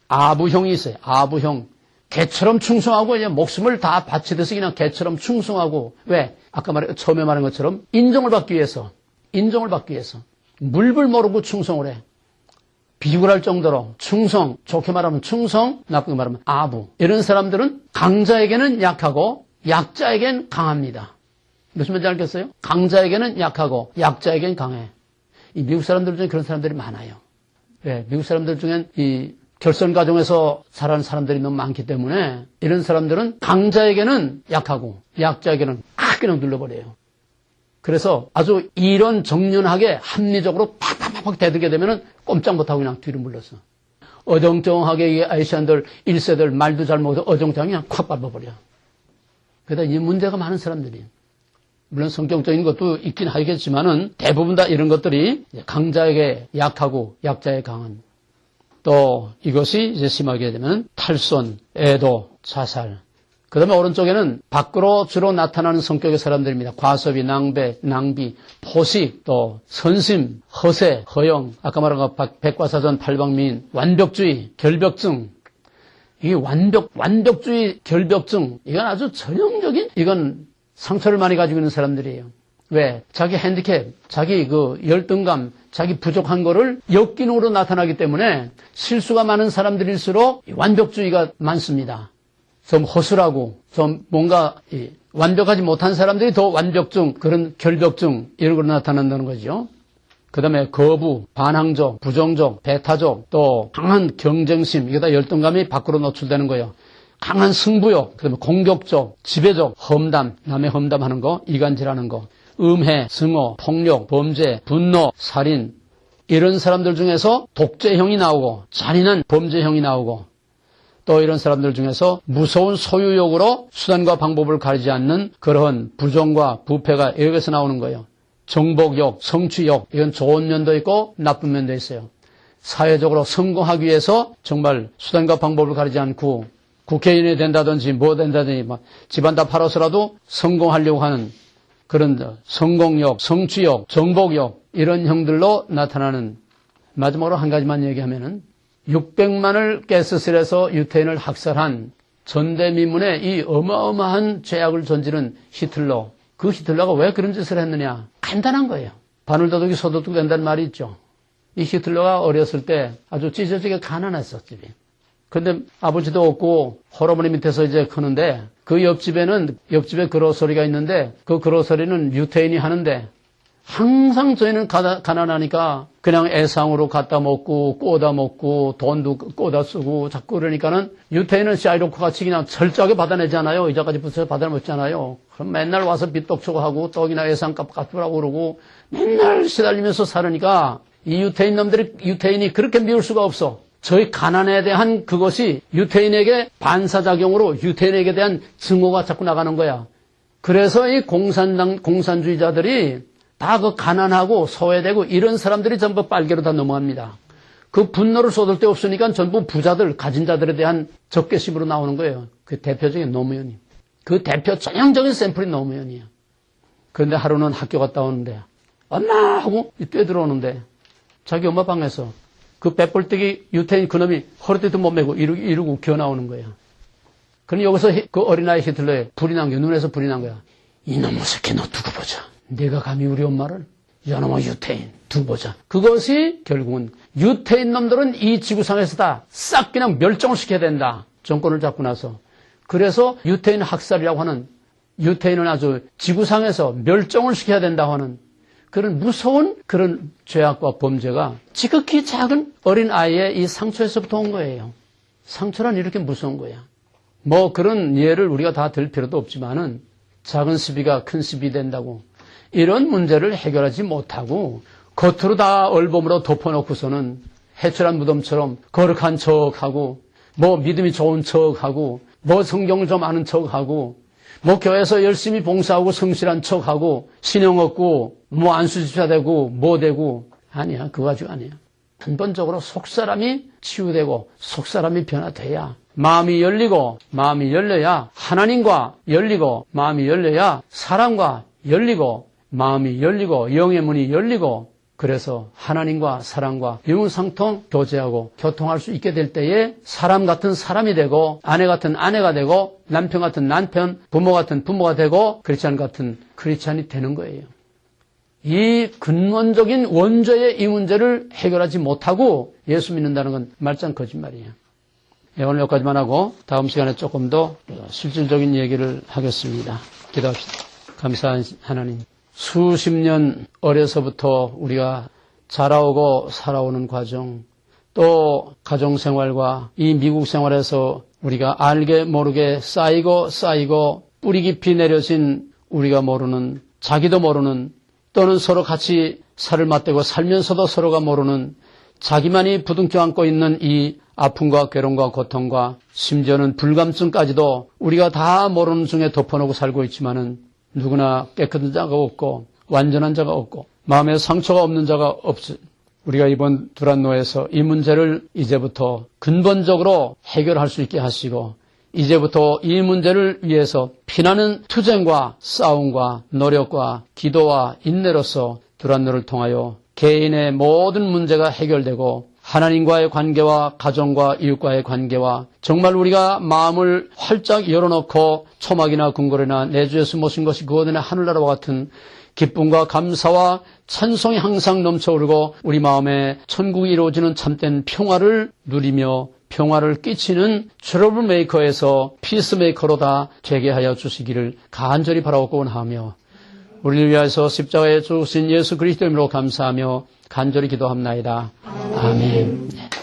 아부형이 있어요. 아부형. 개처럼 충성하고 이제 목숨을 다 바치듯이 그냥 개처럼 충성하고 왜? 아까 처음에 말한 것처럼 인정을 받기 위해서 물불 모르고 충성을 해. 비굴할 정도로 충성, 좋게 말하면 충성, 나쁘게 말하면 아부. 이런 사람들은 강자에게는 약하고 약자에겐 강합니다. 무슨 말인지 알겠어요? 강자에게는 약하고 약자에겐 강해. 이 미국 사람들 중에 그런 사람들이 많아요. 왜? 미국 사람들 중엔 이 결선 과정에서 자라는 사람들이 너무 많기 때문에 이런 사람들은 강자에게는 약하고 약자에게는 막 그냥 눌러버려요. 그래서 아주 이런 정연하게 합리적으로 팍팍팍 대들게 되면은 꼼짝 못하고 그냥 뒤로 물러서. 어정쩡하게 이 아시안들 1세들 말도 잘 못해서 어정쩡하게 그냥 콱 밟아버려. 그러다 이 문제가 많은 사람들이. 물론 성격적인 것도 있긴 하겠지만은 대부분 다 이런 것들이 강자에게 약하고 약자에 강한. 또 이것이 이제 심하게 되면 탈선, 애도, 자살. 그 다음에 오른쪽에는 밖으로 주로 나타나는 성격의 사람들입니다. 과섭이, 낭배, 낭비, 포식, 또 선심, 허세, 허영, 아까 말한 것 백과사전, 팔방미인, 완벽주의, 결벽증. 이게 완벽주의, 결벽증. 이건 아주 전형적인, 이건 상처를 많이 가지고 있는 사람들이에요. 왜? 자기 핸디캡, 자기 그 열등감, 자기 부족한 거를 역기능으로 나타나기 때문에 실수가 많은 사람들일수록 완벽주의가 많습니다. 좀 허술하고 좀 뭔가 완벽하지 못한 사람들이 더 완벽증, 그런 결벽증 이런 걸로 나타난다는 거죠. 그 다음에 거부, 반항적, 부정적, 배타적, 또 강한 경쟁심, 이게 다 열등감이 밖으로 노출되는 거예요. 강한 승부욕, 그 다음에 공격적, 지배적, 험담, 남의 험담하는 거, 이간질하는 거, 음해, 증오, 폭력, 범죄, 분노, 살인 이런 사람들 중에서 독재형이 나오고 잔인한 범죄형이 나오고 또 이런 사람들 중에서 무서운 소유욕으로 수단과 방법을 가리지 않는 그러한 부정과 부패가 여기서 나오는 거예요. 정복욕, 성취욕 이건 좋은 면도 있고 나쁜 면도 있어요. 사회적으로 성공하기 위해서 정말 수단과 방법을 가리지 않고 국회의원이 된다든지 뭐 된다든지 막 집안 다 팔아서라도 성공하려고 하는 그런 성공욕, 성취욕, 정복욕 이런 형들로 나타나는. 마지막으로 한 가지만 얘기하면은 600만을 가스실에서 유태인을 학살한 전대미문의 이 어마어마한 죄악을 저지른 히틀러. 그 히틀러가 왜 그런 짓을 했느냐? 간단한 거예요. 바늘도둑이 소도둑 된다는 말이 있죠. 이 히틀러가 어렸을 때 아주 찢어지게 가난했어, 집이. 근데 아버지도 없고 할아버지 밑에서 이제 크는데 그 옆집에 그로서리가 있는데 그 그로서리는 유태인이 하는데 항상 저희는 가난하니까 그냥 애상으로 갖다 먹고 꼬다 먹고 돈도 꼬다 쓰고 자꾸 그러니까는 유태인은 샤이로크 같이 그냥 철저하게 받아내잖아요. 이자까지 붙여서 받아먹잖아요. 그럼 맨날 와서 빚독초고 하고 떡이나 애상값 갚으라고 그러고 맨날 시달리면서 살으니까 이 유태인이 그렇게 미울 수가 없어. 저희 가난에 대한 그것이 유태인에게 반사작용으로 유태인에게 대한 증오가 자꾸 나가는 거야. 그래서 이 공산주의자들이 다 그 가난하고 소외되고 이런 사람들이 전부 빨개로 다 넘어갑니다. 그 분노를 쏟을 데 없으니까 전부 부자들, 가진 자들에 대한 적개심으로 나오는 거예요. 그 대표적인 노무현이. 그 대표 전형적인 샘플이 노무현이에요. 그런데 하루는 학교 갔다 오는데 엄마 하고 뛰어들어오는데 자기 엄마 방에서 그 빼볼때기 유태인 그놈이 허리띠도 못 메고 이러고 기어 나오는 거예요. 그럼 여기서 그 어린아이 히틀러에 불이 난 거야. 눈에서 불이 난 거야. 이놈의 새끼 너 두고 보자. 내가 감히 우리 엄마를 이놈의 유태인 두고 보자. 그것이 결국은 유태인 놈들은 이 지구상에서 다 싹 그냥 멸종을 시켜야 된다. 정권을 잡고 나서. 그래서 유태인 학살이라고 하는 유태인은 아주 지구상에서 멸종을 시켜야 된다고 하는 그런 무서운 그런 죄악과 범죄가 지극히 작은 어린 아이의 이 상처에서부터 온 거예요. 상처란 이렇게 무서운 거야. 뭐 그런 예를 우리가 다 들 필요도 없지만은 작은 시비가 큰 시비 된다고 이런 문제를 해결하지 못하고 겉으로 다 얼범으로 덮어놓고서는 해출한 무덤처럼 거룩한 척하고 뭐 믿음이 좋은 척하고 뭐 성경을 좀 아는 척하고 뭐 교회에서 열심히 봉사하고 성실한 척하고 신용 얻고 뭐 안수집사 되고 뭐 되고 아니야. 그거 가지고 아니야. 근본적으로 속사람이 치유되고 속사람이 변화돼야 마음이 열려야 하나님과 열리고 마음이 열려야 사람과 열리고 마음이 열리고 영의 문이 열리고 그래서 하나님과 사람과 유무상통 교제하고 교통할 수 있게 될 때에 사람 같은 사람이 되고 아내 같은 아내가 되고 남편 같은 남편, 부모 같은 부모가 되고 크리스찬 같은 크리스찬이 되는 거예요. 이 근원적인 원죄의 이 문제를 해결하지 못하고 예수 믿는다는 건 말짱 거짓말이에요. 오늘 여기까지만 하고 다음 시간에 조금 더 실질적인 얘기를 하겠습니다. 기도합시다. 감사한 하나님. 수십 년 어려서부터 우리가 자라오고 살아오는 과정 또 가정생활과 이 미국 생활에서 우리가 알게 모르게 쌓이고 뿌리 깊이 내려진 우리가 모르는, 자기도 모르는, 또는 서로 같이 살을 맞대고 살면서도 서로가 모르는, 자기만이 부둥켜 안고 있는 이 아픔과 괴로움과 고통과 심지어는 불감증까지도 우리가 다 모르는 중에 덮어놓고 살고 있지만은 누구나 깨끗한 자가 없고 완전한 자가 없고 마음에 상처가 없는 자가 없지. 우리가 이번 두란노에서 이 문제를 이제부터 근본적으로 해결할 수 있게 하시고 이제부터 이 문제를 위해서 피나는 투쟁과 싸움과 노력과 기도와 인내로서 두란노를 통하여 개인의 모든 문제가 해결되고 하나님과의 관계와 가정과 이웃과의 관계와 정말 우리가 마음을 활짝 열어놓고 초막이나 궁궐이나 내 주에서 모신 것이 그곳의 하늘나라와 같은 기쁨과 감사와 찬송이 항상 넘쳐오르고 우리 마음에 천국이 이루어지는 참된 평화를 누리며 평화를 끼치는 트러블 메이커에서 피스메이커로 다 되게 하여 주시기를 간절히 바라고 원하며 우리를 위하여서 십자가에 죽으신 예수 그리스도 이름으로 감사하며 간절히 기도합나이다. 아멘.